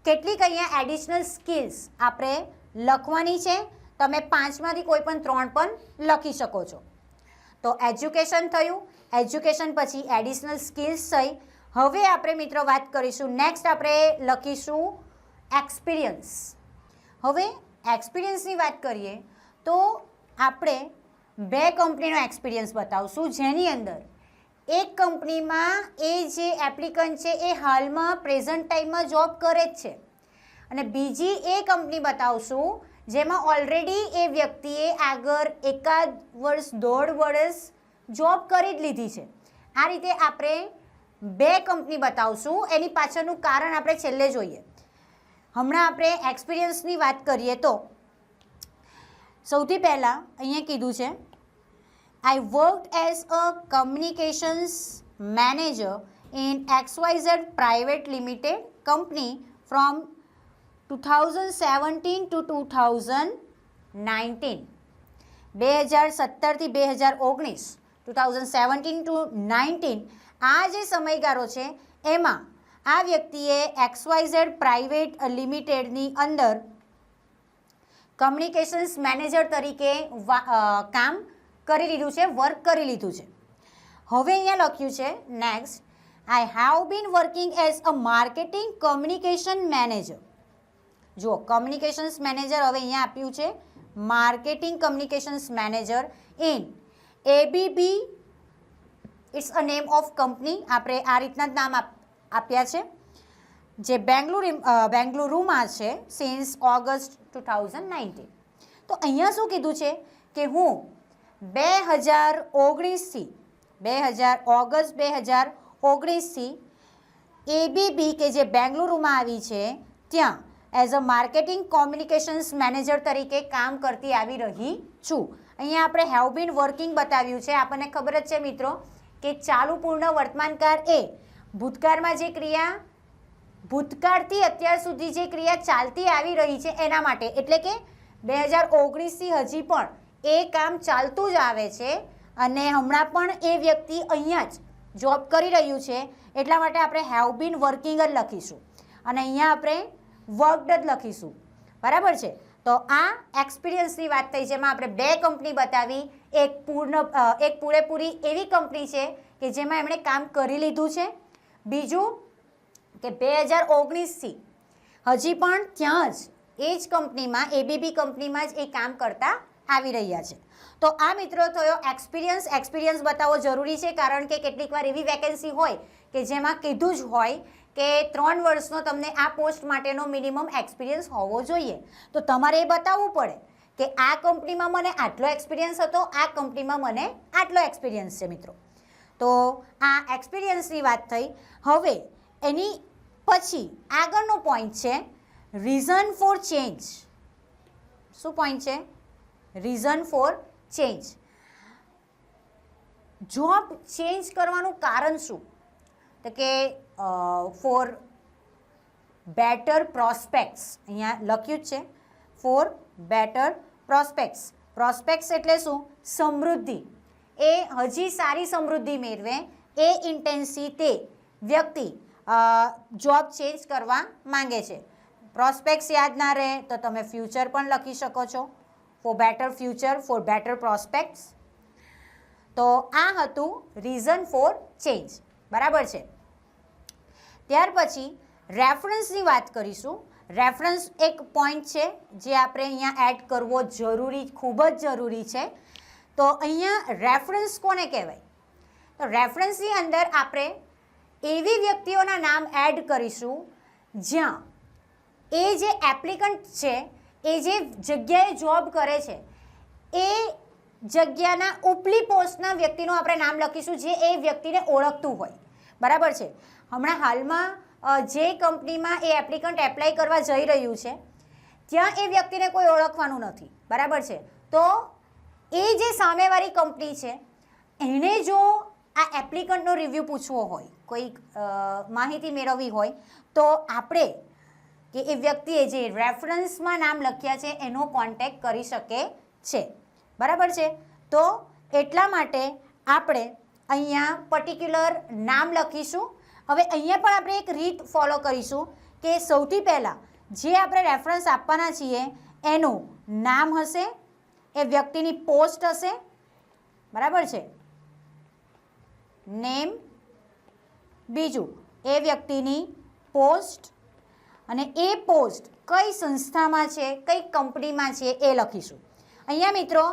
કેટલીક અહીંયા એડિશનલ સ્કિલ્સ આપણે લખવાની છે. તમે 5માંથી કોઈ પણ 3 પણ લખી શકો છો. તો એજ્યુકેશન થયું, એજ્યુકેશન પછી એડિશનલ સ્કિલ્સ થઈ. હવે આપણે મિત્રો વાત કરીશું, નેક્સ્ટ આપણે લખીશું એક્સપિરિયન્સ. હવે એક્સપિરિયન્સની વાત કરીએ તો આપણે 2 કંપનીનો એક્સપિરિયન્સ બતાવશું, જેની અંદર એક કંપનીમાં એ જે એપ્લિકન્ટ છે એ હાલમાં પ્રેઝન્ટ ટાઈમમાં જોબ કરે જ છે, અને બીજી એ કંપની બતાવશું જેમાં ઓલરેડી એ વ્યક્તિએ આગળ 1 વર્ષ 1.5 વર્ષ જોબ કરી જ લીધી છે. આ રીતે આપણે 2 કંપની બતાવશું. એની પાછળનું કારણ આપણે છેલ્લે જોઈએ. હમણાં આપણે એક્સપિરિયન્સની વાત કરીએ તો સૌથી પહેલાં અહીંયા કીધું છે I worked as a communications manager in XYZ Private Limited company from 2017 to 2019. 2017થી 2019, 2017 to 19 આ જે સમયગાળો છે એમાં આ વ્યક્તિએ XYZ પ્રાઇવેટ લિમિટેડની અંદર કમ્યુનિકેશન્સ મેનેજર તરીકે કામ કરી લીધું છે, વર્ક કરી લીધું છે. હવે અહીંયા લખ્યું છે next I have been working as a marketing communication manager. જુઓ કમ્યુનિકેશન્સ મેનેજર હવે અહીંયા આપ્યું છે marketing communications manager in ABB, it's a name of company. આપણે આ રીતના જ નામ આપ્યા છે, જે બેંગલુરુમાં છે સિન્સ ઓગસ્ટ 2019. તો અહીંયા શું કીધું છે કે હું 2019થી ઓગસ્ટ 2019થી એબીબી કે જે બેંગલુરુમાં આવી છે ત્યાં as a marketing communications manager તરીકે કામ કરતી આવી રહી છું. અહીંયા આપણે હેવ બીન વર્કિંગ બતાવ્યું છે. આપણને ખબર જ છે મિત્રો કે ચાલુ પૂર્ણ વર્તમાનકાળ એ ભૂતકાળમાં જે ક્રિયા, ભૂતકાળથી અત્યાર સુધી જે ક્રિયા ચાલતી આવી રહી છે એના માટે, એટલે કે 2019થી હજી પણ એ કામ ચાલતું જ આવે છે અને હમણાં પણ એ વ્યક્તિ અહીંયા જ જોબ કરી રહ્યું છે, એટલા માટે આપણે હેવ બીન વર્કિંગ જ લખીશું અને અહીંયા આપણે વર્કડ જ લખીશું. બરાબર છે. તો આ એક્સપિરિયન્સની વાત થઈ, જેમાં આપણે 2 કંપની બતાવી. એક પૂરેપૂરી એવી કંપની છે કે જેમાં એમણે કામ કરી લીધું છે. બીજું કે 2019થી હજી પણ ત્યાં જ એ જ કંપનીમાં, એબીબી કંપનીમાં જ એ કામ કરતા આવી રહ્યા છે. તો આ મિત્રો થયો એક્સપિરિયન્સ બતાવવો જરૂરી છે, કારણ કે કેટલીક વાર એવી વેકેન્સી હોય કે જેમાં કીધું જ હોય કે 3 વર્ષનો તમને આ પોસ્ટ માટેનો મિનિમમ એક્સપિરિયન્સ હોવો જોઈએ. તો તમારે એ બતાવવું પડે કે આ કંપનીમાં મને આટલો એક્સપિરિયન્સ હતો, આ કંપનીમાં મને આટલો એક્સપિરિયન્સ છે મિત્રો. તો આ એક્સપિરિયન્સની વાત થઈ. હવે એની પછી આગળનો પોઈન્ટ છે રીઝન ફોર ચેન્જ. શું પોઈન્ટ છે? Reason four change. Job change કરવાનું કારણ શું? તો કે ફોર બેટર પ્રોસ્પેક્ટ્સ, અહીંયા લખ્યું જ છે ફોર બેટર પ્રોસ્પેક્ટ્સ. પ્રોસ્પેક્ટ્સ એટલે શું? સમૃદ્ધિ. એ હજી સારી સમૃદ્ધિ મેળવે એ ઇન્ટેન્સી તે વ્યક્તિ જોબ ચેન્જ કરવા માંગે છે. પ્રોસ્પેક્ટ્સ યાદ ના રહે તો તમે ફ્યુચર પણ લખી શકો છો, for better future, for better prospects. તો આ હતું રીઝન ફોર ચેન્જ. બરાબર છે. ત્યાર પછી રેફરન્સની વાત કરીશું. રેફરન્સ એક પોઈન્ટ છે જે આપણે અહીંયા એડ કરવો જરૂરી, ખૂબ જ જરૂરી છે. તો અહીંયા રેફરન્સ કોને કહેવાય? તો રેફરન્સની અંદર આપણે એવી વ્યક્તિઓના નામ એડ કરીશું જ્યાં એ જે એપ્લિકન્ટ છે એ જે જગ્યાએ જોબ કરે છે એ જગ્યાના ઉપલી પોસ્ટના વ્યક્તિનું આપણે નામ લખીશું જે એ વ્યક્તિને ઓળખતું હોય. બરાબર છે. હમણાં હાલમાં જે કંપનીમાં એ એપ્લિકન્ટ એપ્લાય કરવા જઈ રહ્યું છે ત્યાં એ વ્યક્તિને કોઈ ઓળખવાનું નથી. બરાબર છે. તો એ જે સામેવાળી કંપની છે એને જો આ એપ્લિકન્ટનો રિવ્યૂ પૂછવો હોય, કોઈ માહિતી મેળવવી હોય, તો આપણે કે એ વ્યક્તિએ જે રેફરન્સમાં નામ લખ્યા છે એનો કોન્ટેક્ટ કરી શકે છે. બરાબર છે. તો એટલા માટે આપણે અહીંયા પર્ટિક્યુલર નામ લખીશું. હવે અહીંયા પણ આપણે એક રીત ફોલો કરીશું કે સૌથી પહેલાં જે આપણે રેફરન્સ આપવાના છીએ એનું નામ હશે, એ વ્યક્તિની પોસ્ટ હશે. બરાબર છે. નેમ, બીજું એ વ્યક્તિની પોસ્ટ, અને એ પોસ્ટ કઈ સંસ્થામાં છે, કઈ કંપનીમાં છે એ લખીશું. અહીંયા મિત્રો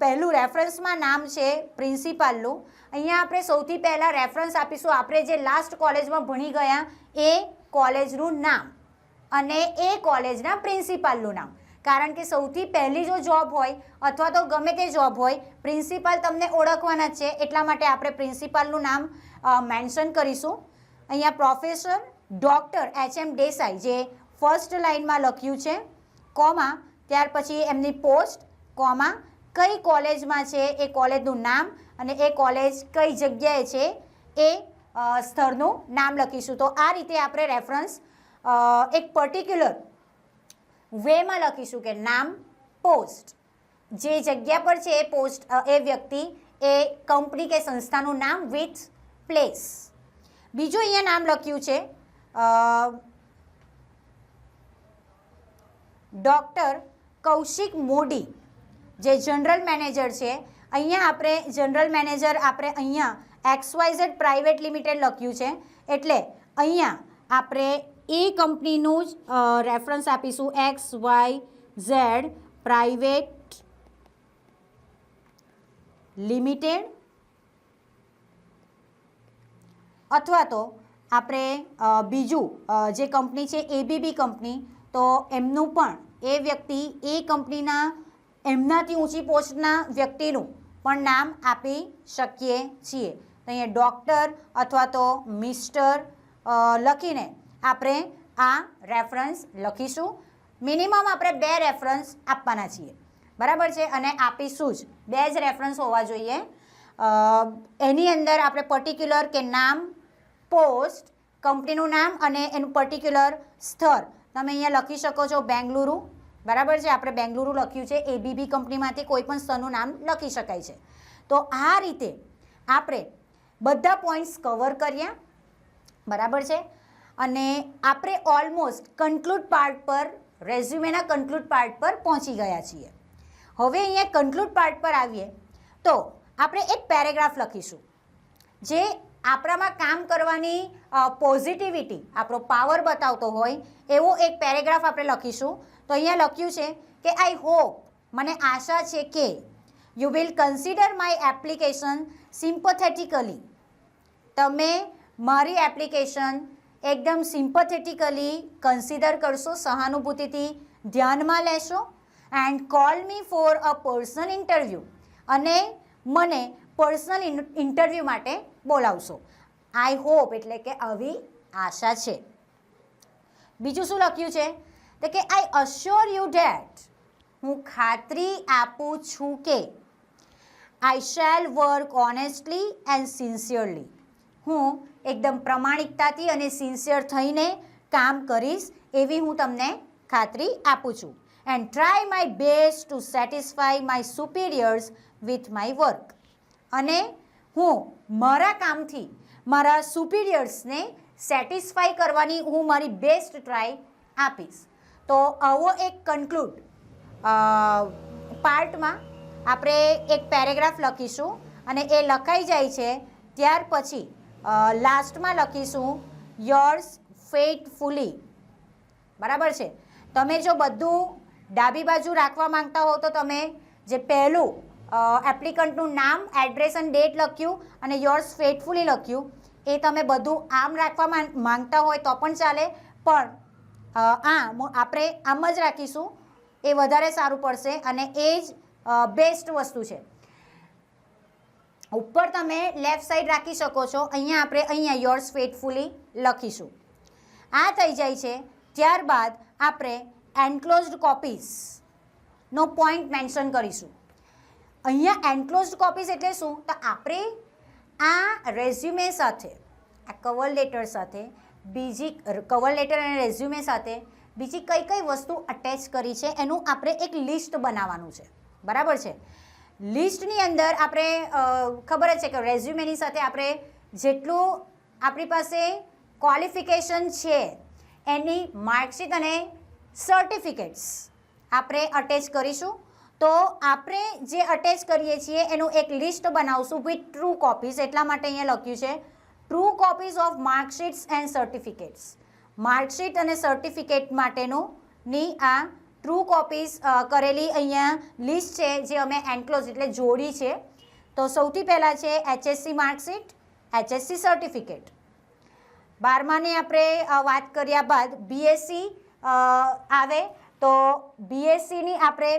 પહેલું રેફરન્સમાં નામ છે પ્રિન્સિપાલનું. અહીંયા આપણે સૌથી પહેલાં રેફરન્સ આપીશું આપણે જે લાસ્ટ કોલેજમાં ભણી ગયા એ કોલેજનું નામ અને એ કોલેજના પ્રિન્સિપાલનું નામ. કારણ કે સૌથી પહેલી જો જોબ હોય અથવા તો ગમે તે જોબ હોય, પ્રિન્સિપાલ તમને ઓળખવાના જ છે, એટલા માટે આપણે પ્રિન્સિપાલનું નામ મેન્શન કરીશું. અહીંયા પ્રોફેસર ડૉક્ટર HM દેસાઈ જે ફર્સ્ટ લાઇનમાં લખ્યું છે, કોમા, ત્યાર પછી એમની પોસ્ટ, કોમા, કઈ કોલેજમાં છે એ કોલેજનું નામ અને એ કોલેજ કઈ જગ્યાએ છે એ સ્થળનું નામ લખીશું. તો આ રીતે આપણે રેફરન્સ એક પર્ટિક્યુલર વેમાં લખીશું કે નામ, પોસ્ટ, જે જગ્યા પર છે એ પોસ્ટ, એ વ્યક્તિ, એ કંપની કે સંસ્થાનું નામ વિથ પ્લેસ. બીજું અહીંયા નામ લખ્યું છે ડૉક્ટર કૌશિક મોદી જે જનરલ મેનેજર છે. અહીંયા આપણે જનરલ મેનેજર આપણે અહીંયા XYZ પ્રાઇવેટ લિમિટેડ લખ્યું છે, એટલે અહીંયા આપણે એ કંપનીનું જ રેફરન્સ આપીશું, XYZ પ્રાઇવેટ લિમિટેડ, અથવા તો આપણે બીજું જે કંપની છે ABB કંપની, તો એમનું પણ એ વ્યક્તિ એ કંપનીના એમનાથી ઊંચી પોસ્ટના વ્યક્તિનું પણ નામ આપી શકીએ છીએ. તો અહીંયા ડૉક્ટર અથવા તો મિસ્ટર લખીને આપણે આ રેફરન્સ લખીશું. મિનિમમ આપણે 2 રેફરન્સ આપવાના છીએ, બરાબર છે, અને આપીશું જ. 2 જ રેફરન્સ હોવા જોઈએ. એની અંદર આપણે પર્ટિક્યુલર કે નામ, પોસ્ટ, કંપનીનું નામ અને એનું પર્ટિક્યુલર સ્થળ તમે અહીંયા લખી શકો છો, બેંગલુરુ, બરાબર છે. આપણે બેંગલુરુ લખ્યું છે. ABB કંપનીમાંથી કોઈ પણ સ્થળનું નામ લખી શકાય છે. તો આ રીતે આપણે બધા પોઈન્ટ્સ કવર કર્યા, બરાબર છે. અને આપણે ઓલમોસ્ટ કન્ક્લુડ પાર્ટ પર, રેઝ્યુમેના કન્ક્લુડ પાર્ટ પર પહોંચી ગયા છીએ. હવે અહીંયા કન્ક્લુડ પાર્ટ પર આવીએ તો આપણે એક પેરેગ્રાફ લખીશું જે આપણામાં કામ કરવાની પોઝિટિવિટી, આપણો પાવર બતાવતો હોય એવો એક પેરેગ્રાફ આપણે લખીશું. તો અહીંયા લખ્યું છે કે આઈ હોપ, મને આશા છે કે you will consider my application sympathetically, તમે મારી એપ્લિકેશન એકદમ સિમ્પથેટિકલી કન્સિડર કરશો, સહાનુભૂતિથી ધ્યાનમાં લેશો. And call me for a personal interview, અને મને પર્સનલ ઇન્ટરવ્યૂ માટે બોલાવશો. આઈ હોપ એટલે કે આવી આશા છે. બીજું શું લખ્યું છે તો કે આઈ અશ્યોર યુ ધેટ, હું ખાતરી આપું છું કે આઈ shell work honestly and sincerely, હું એકદમ પ્રમાણિકતાથી અને સિન્સિયર થઈને કામ કરીશ એવી હું તમને ખાતરી આપું છું. And try my best to satisfy my superiors with my work, અને હું મારા કામથી મારા સુપિરિયર્સને સેટિસ્ફાય કરવાની હું મારી બેસ્ટ ટ્રાય આપીશ. તો આવો એક કન્ક્લુડ પાર્ટમાં આપણે એક પેરેગ્રાફ લખીશું અને એ લખાઈ જાય છે ત્યાર પછી લાસ્ટમાં લખીશું યોર્સ ફેithfully, બરાબર છે. તમે જો બધું ડાબી બાજુ રાખવા માંગતા હો તો તમે જે પહેલું એપ્લિકન્ટનું નામ, એડ્રેસ અને ડેટ લખ્યું અને યોર્સ ફેithfully લખ્યું, એ તમે બધું આમ રાખવા માંગતા હોય તો પણ ચાલે, પણ આપણે આમ જ રાખીશું, એ વધારે સારું પડશે અને એ જ બેસ્ટ વસ્તુ છે. ઉપર તમે લેફ્ટ સાઈડ રાખી શકો છો, અહીંયા યોર્સ ફેithfully લખીશું. આ થઈ જાય છે ત્યારબાદ આપણે એન્ક્લોઝડ કોપીઝનો પોઈન્ટ મેન્શન કરીશું. અહીંયા એન્ક્લોઝડ કોપીઝ એટલે શું, તો આપણે આ રેઝ્યુમે સાથે, આ કવર લેટર સાથે, બીજી કવર લેટર અને રેઝ્યુમે સાથે બીજી કઈ કઈ વસ્તુ અટેચ કરી છે એનું આપણે એક લિસ્ટ બનાવવાનું છે, બરાબર છે. લિસ્ટની અંદર આપણે ખબર જ છે કે રેઝ્યુમેની સાથે આપણે જેટલું આપણી પાસે ક્વોલિફિકેશન છે એની માર્કશીટ અને સર્ટિફિકેટ્સ આપણે અટેચ કરીશું. તો આપણે જે અટેચ કરીએ છીએ એનું એક લિસ્ટ બનાવશું વિથ ટ્રુ કોપીઝ, એટલા માટે અહીંયા લખ્યું છે true copies of marksheets and certificates. Marksheet અને સર્ટિફિકેટ માટેની આ ટ્રુ કોપીઝ કરેલી અહીંયા લિસ્ટ છે જે અમે એન્ક્લોઝ એટલે જોડી છે. તો સૌથી પહેલાં છે HSC માર્કશીટ, HSC સર્ટિફિકેટ. 12માની આપણે વાત કર્યા બાદ BSc આવે તો BScની આપણે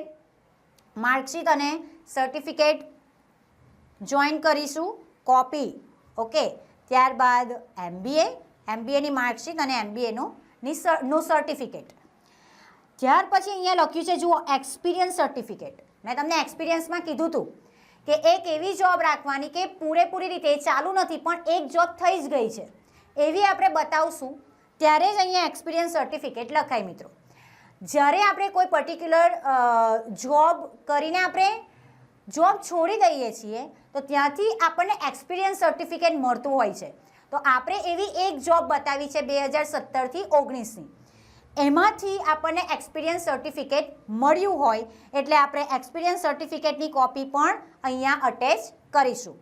માર્કશીટ અને સર્ટિફિકેટ જોઈન કરીશું, કોપી, ઓકે. ત્યારબાદ MBAની માર્કશીટ અને MBAનું સર્ટિફિકેટ. ત્યાર પછી અહીંયા લખ્યું છે જુઓ એક્સપિરિયન્સ સર્ટિફિકેટ. મેં તમને એક્સપિરિયન્સમાં કીધું હતું કે એક એવી જોબ રાખવાની કે પૂરેપૂરી રીતે ચાલુ નથી પણ એક જોબ થઈ જ ગઈ છે એવી આપણે બતાવશું, ત્યારે જ અહીંયા એક્સપિરિયન્સ સર્ટિફિકેટ લખાય. મિત્રો, જ્યારે આપણે કોઈ પર્ટિક્યુલર જોબ કરીને આપણે જોબ છોડી દઈએ છીએ તો ત્યાંથી આપણને એક્સપિરિયન્સ સર્ટિફિકેટ મળતું હોય છે. તો આપણે એવી એક જોબ બતાવી છે 2017થી 19ની, એમાંથી આપણને એક્સપિરિયન્સ સર્ટિફિકેટ મળ્યું હોય એટલે આપણે એક્સપિરિયન્સ સર્ટિફિકેટની કોપી પણ અહીંયા અટેચ કરીશું.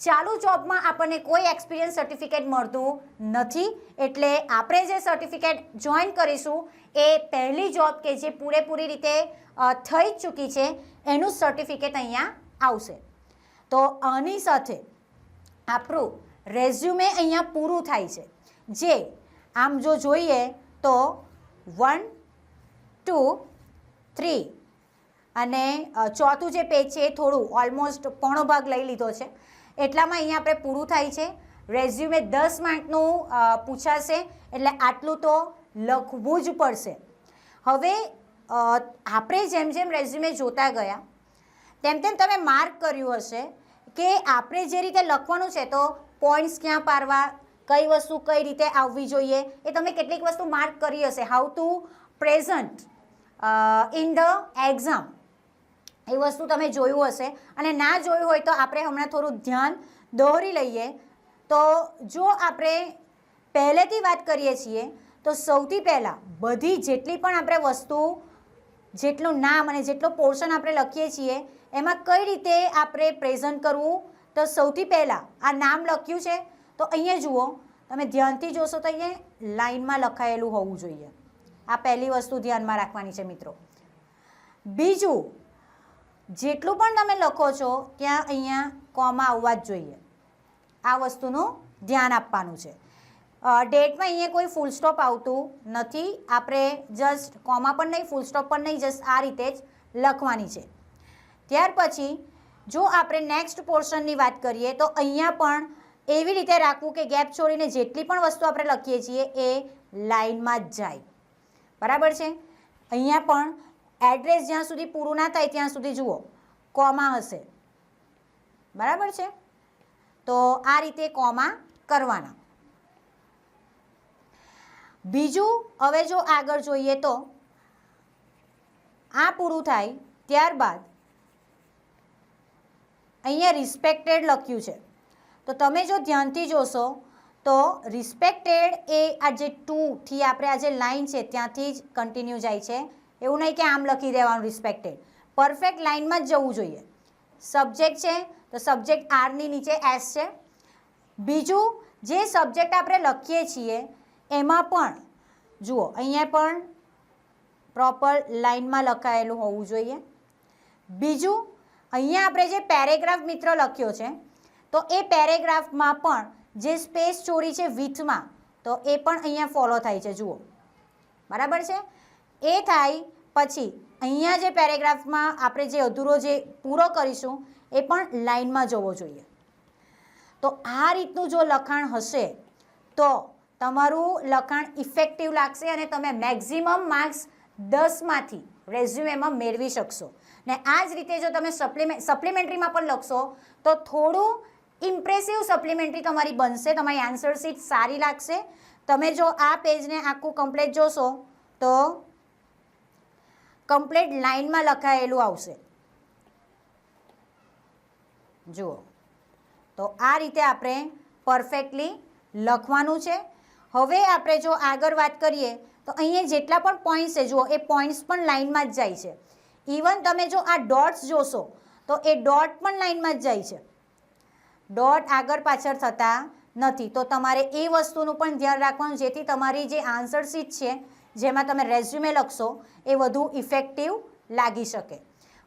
ચાલુ જોબમાં આપણને કોઈ એક્સપિરિયન્સ સર્ટિફિકેટ મળતું નથી, એટલે આપણે જે સર્ટિફિકેટ જોઈન કરીશું એ પહેલી જોબ કે જે પૂરેપૂરી રીતે થઈ જ ચૂકી છે એનું સર્ટિફિકેટ અહીંયા આવશે. તો આની સાથે આપણું રેઝ્યુમે અહીંયા પૂરું થાય છે. જે આમ જો જોઈએ તો 1, 2, 3 અને ચોથું જે પેજ છે એ થોડું ઓલમોસ્ટ પોણો ભાગ લઈ લીધો છે, એટલામાં અહીંયા આપણે પૂરું થાય છે. રેઝ્યુમે 10 માર્કનું પૂછાશે, એટલે આટલું તો લખવું જ પડશે. હવે આપણે જેમ જેમ રેઝ્યુમે જોતા ગયા તેમ તેમ તમે માર્ક કર્યું હશે કે આપણે જે રીતે લખવાનું છે તો પોઈન્ટ્સ ક્યાં પાડવા, કઈ વસ્તુ કઈ રીતે આવવી જોઈએ, એ તમે કેટલીક વસ્તુ માર્ક કરી હશે. How to present in the exam, એ વસ્તુ તમે જોયું હશે. અને ના જોયું હોય તો આપણે હમણાં થોડું ધ્યાન દોરી લઈએ. તો જો આપણે પહેલેથી વાત કરીએ છીએ તો સૌથી પહેલાં બધી જેટલી પણ આપણે વસ્તુ, જેટલું નામ અને જેટલો પોર્શન આપણે લખીએ છીએ એમાં કઈ રીતે આપણે પ્રેઝન્ટ કરવું. તો સૌથી પહેલાં આ નામ લખ્યું છે તો અહીંયા જુઓ, તમે ધ્યાનથી જોશો તો અહીંયા લાઇનમાં લખાયેલું હોવું જોઈએ. આ પહેલી વસ્તુ ધ્યાનમાં રાખવાની છે મિત્રો. બીજું, જેટલું પણ તમે લખો છો ત્યાં અહીંયા કોમા આવવા જ જોઈએ. આ વસ્તુનું ધ્યાન આપવાનું છે. ડેટમાં અહીંયા કોઈ ફૂલ સ્ટોપ આવતું નથી. આપણે જસ્ટ કોમા પણ નહીં, ફૂલ સ્ટોપ પણ નહીં, જસ્ટ આ રીતે જ લખવાની છે. ત્યાર પછી જો આપણે નેક્સ્ટ પોર્શનની વાત કરીએ તો અહીંયા પણ એવી રીતે રાખવું કે ગેપ છોડીને જેટલી પણ વસ્તુ આપણે લખીએ છીએ એ લાઇનમાં જ જાય. બરાબર છે. અહીંયા પણ એડ્રેસ જ્યાં સુધી પૂરું ના થાય ત્યાં સુધી જુઓ કોમા હશે. બરાબર છે. તો આ રીતે કોમા કરવાના. બીજું, હવે જો આગળ જોઈએ તો આ પૂરું થાય ત્યારબાદ અહીંયા રિસ્પેક્ટેડ લખ્યું છે. તો તમે જો ધ્યાનથી જોશો તો રિસ્પેક્ટેડ એ આ જે 2 થી આપણે આ જે લાઇન છે ત્યાંથી જ કન્ટિન્યુ જાય છે. એવું નહીં કે આમ લખી દેવાનું રિસ્પેક્ટેડ, પરફેક્ટ લાઇનમાં જ જવું જોઈએ. સબ્જેક્ટ છે તો સબ્જેક્ટ આરની નીચે એસ છે. બીજું, જે સબ્જેક્ટ આપણે લખીએ છીએ એમાં પણ જુઓ અહીંયા પણ પ્રોપર લાઇનમાં લખાયેલું હોવું જોઈએ. બીજું, અહીંયા આપણે જે પેરેગ્રાફ મિત્ર લખ્યો છે તો એ પેરેગ્રાફમાં પણ જે સ્પેસ છોડી છે વિથમાં તો એ પણ અહીંયા ફોલો થાય છે. જુઓ બરાબર છે. એ થાય પછી અહીંયા જે પેરેગ્રાફમાં આપણે જે અધૂરો જે પૂરો કરીશું એ પણ લાઇનમાં જવો જોઈએ. તો આ રીતનું જો લખાણ હશે તો તમારું લખાણ ઇફેક્ટિવ લાગશે અને તમે મેક્ઝિમમ માર્ક્સ 10માંથી રેઝ્યુમેમાં મેળવી શકશો. ને આ જ રીતે જો તમે સપ્લિમેન્ટરીમાં પણ લખશો તો થોડું ઇમ્પ્રેસિવ સપ્લિમેન્ટરી તમારી બનશે, તમારી આન્સર શીટ સારી લાગશે. તમે જો આ પેજને આખું કમ્પ્લીટ જોશો તો કમ્પ્લીટ લાઇનમાં લખાયેલું આવશે. જુઓ, તો આ રીતે આપણે પરફેક્ટલી લખવાનું છે. હવે આપણે જો આગળ વાત કરીએ તો અહીંયા જેટલા પણ પોઈન્ટ્સ છે જુઓ એ પોઈન્ટ્સ પણ લાઇનમાં જ જાય છે. ઇવન તમે જો આ ડોટ્સ જોશો તો એ ડોટ પણ લાઇનમાં જ જાય છે. ડોટ આગળ પાછળ થતા નથી. તો તમારે એ વસ્તુનું પણ ધ્યાન રાખવાનું જેથી તમારી જે આન્સર શીટ છે જેમાં તમે રેઝ્યુમે લખશો એ વધુ ઇફેક્ટિવ લાગી શકે.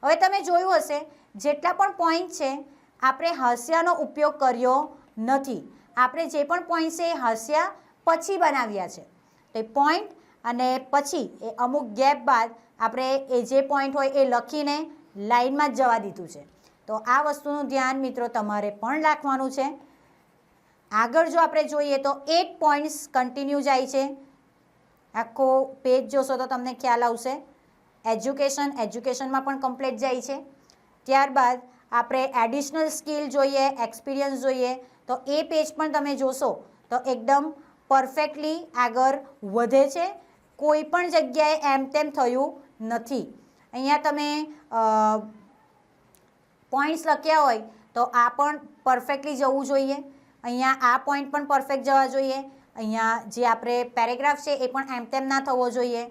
હવે તમે જોયું હશે જેટલા પણ પોઈન્ટ છે આપણે હાસ્યાનો ઉપયોગ કર્યો નથી. આપણે જે પણ પોઈન્ટ છે એ હાસ્યા પછી બનાવ્યા છે. તો પોઈન્ટ અને પછી એ અમુક ગેપ બાદ આપણે એ જે પોઈન્ટ હોય એ લખીને લાઇનમાં જ જવા દીધું છે. તો આ વસ્તુનું ધ્યાન મિત્રો તમારે પણ રાખવાનું છે. આગળ જો આપણે જોઈએ તો 8 પોઈન્ટ્સ કન્ટિન્યુ જાય છે. આખો પેજ જોશો તો તમને ખ્યાલ આવશે. એજ્યુકેશનમાં પણ કમ્પ્લીટ જાય છે. ત્યારબાદ આપણે એડિશનલ સ્કિલ જોઈએ, એક્સપિરિયન્સ જોઈએ તો એ પેજ પણ તમે જોશો તો એકદમ પરફેક્ટલી આગળ વધે છે. કોઈ પણ જગ્યાએ એમ તેમ થયું નથી. અહીંયા તમે પોઈન્ટ્સ લખ્યા હોય તો આ પણ પરફેક્ટલી જવું જોઈએ. અહીંયા આ પોઈન્ટ પણ પરફેક્ટ જવા જોઈએ. અહીંયા જે આપણે પેરેગ્રાફ છે એ પણ એમ તેમ ના થવો જોઈએ.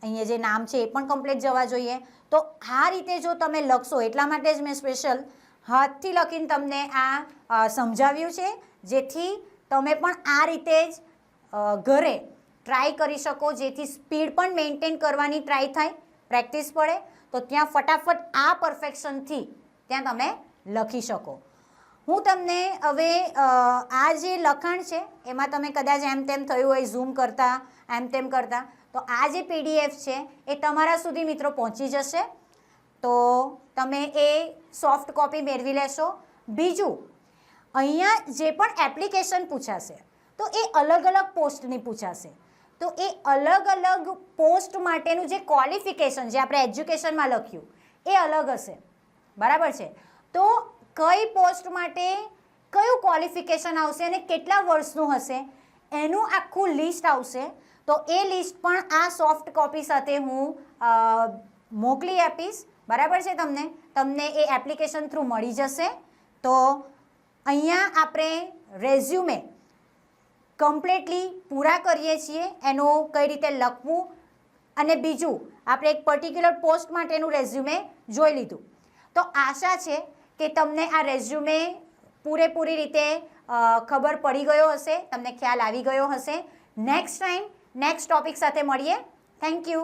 અહીંયા જે નામ છે એ પણ કમ્પ્લીટ જવા જોઈએ. તો આ રીતે જો તમે લખશો, એટલા માટે જ મેં સ્પેશિયલ હાથથી લખીને તમને આ સમજાવ્યું છે, જેથી તમે પણ આ રીતે જ ઘરે ટ્રાય કરી શકો, જેથી સ્પીડ પણ મેન્ટેન કરવાની ટ્રાય થાય, પ્રેક્ટિસ પડે તો ત્યાં ફટાફટ આ પરફેક્શનથી ત્યાં તમે લખી શકો. હું તમને હવે આ જે લખાણ છે એમાં તમે કદાચ એમ તેમ થયું હોય ઝૂમ કરતાં એમ તેમ કરતાં, તો આ જે PDF છે એ તમારા સુધી મિત્રો પહોંચી જશે, તો તમે એ સોફ્ટ કોપી મેળવી લેશો. બીજું, અહીંયા જે પણ એપ્લિકેશન પૂછાશે તો એ અલગ અલગ પોસ્ટની પૂછાશે, તો એ અલગ અલગ પોસ્ટ માટેનું જે ક્વોલિફિકેશન જે આપણે એજ્યુકેશનમાં લખ્યું એ અલગ હશે, બરાબર છે. તો કઈ પોસ્ટ માટે કયું ક્વોલિફિકેશન આવશે અને કેટલા વર્ષનું હશે એનું આખું લિસ્ટ આવશે, તો એ લિસ્ટ પણ આ સોફ્ટ કોપી સાથે હું મોકલી આપીશ, બરાબર છે. તમને એ એપ્લિકેશન થ્રુ મળી જશે. તો અહીંયા આપણે રેઝ્યુમે કમ્પ્લીટલી પૂરા કરીએ છીએ, એનું કઈ રીતે લખવું, અને બીજું આપણે એક પર્ટિક્યુલર પોસ્ટ માટેનું રેઝ્યુમે જોઈ લીધું. તો આશા છે કે તમને આ રેઝ્યુમે પૂરેપૂરી રીતે ખબર પડી ગયો હશે, તમને ખ્યાલ આવી ગયો હશે. નેક્સ્ટ ટાઈમ નેક્સ્ટ ટોપિક સાથે મળીએ. Thank you.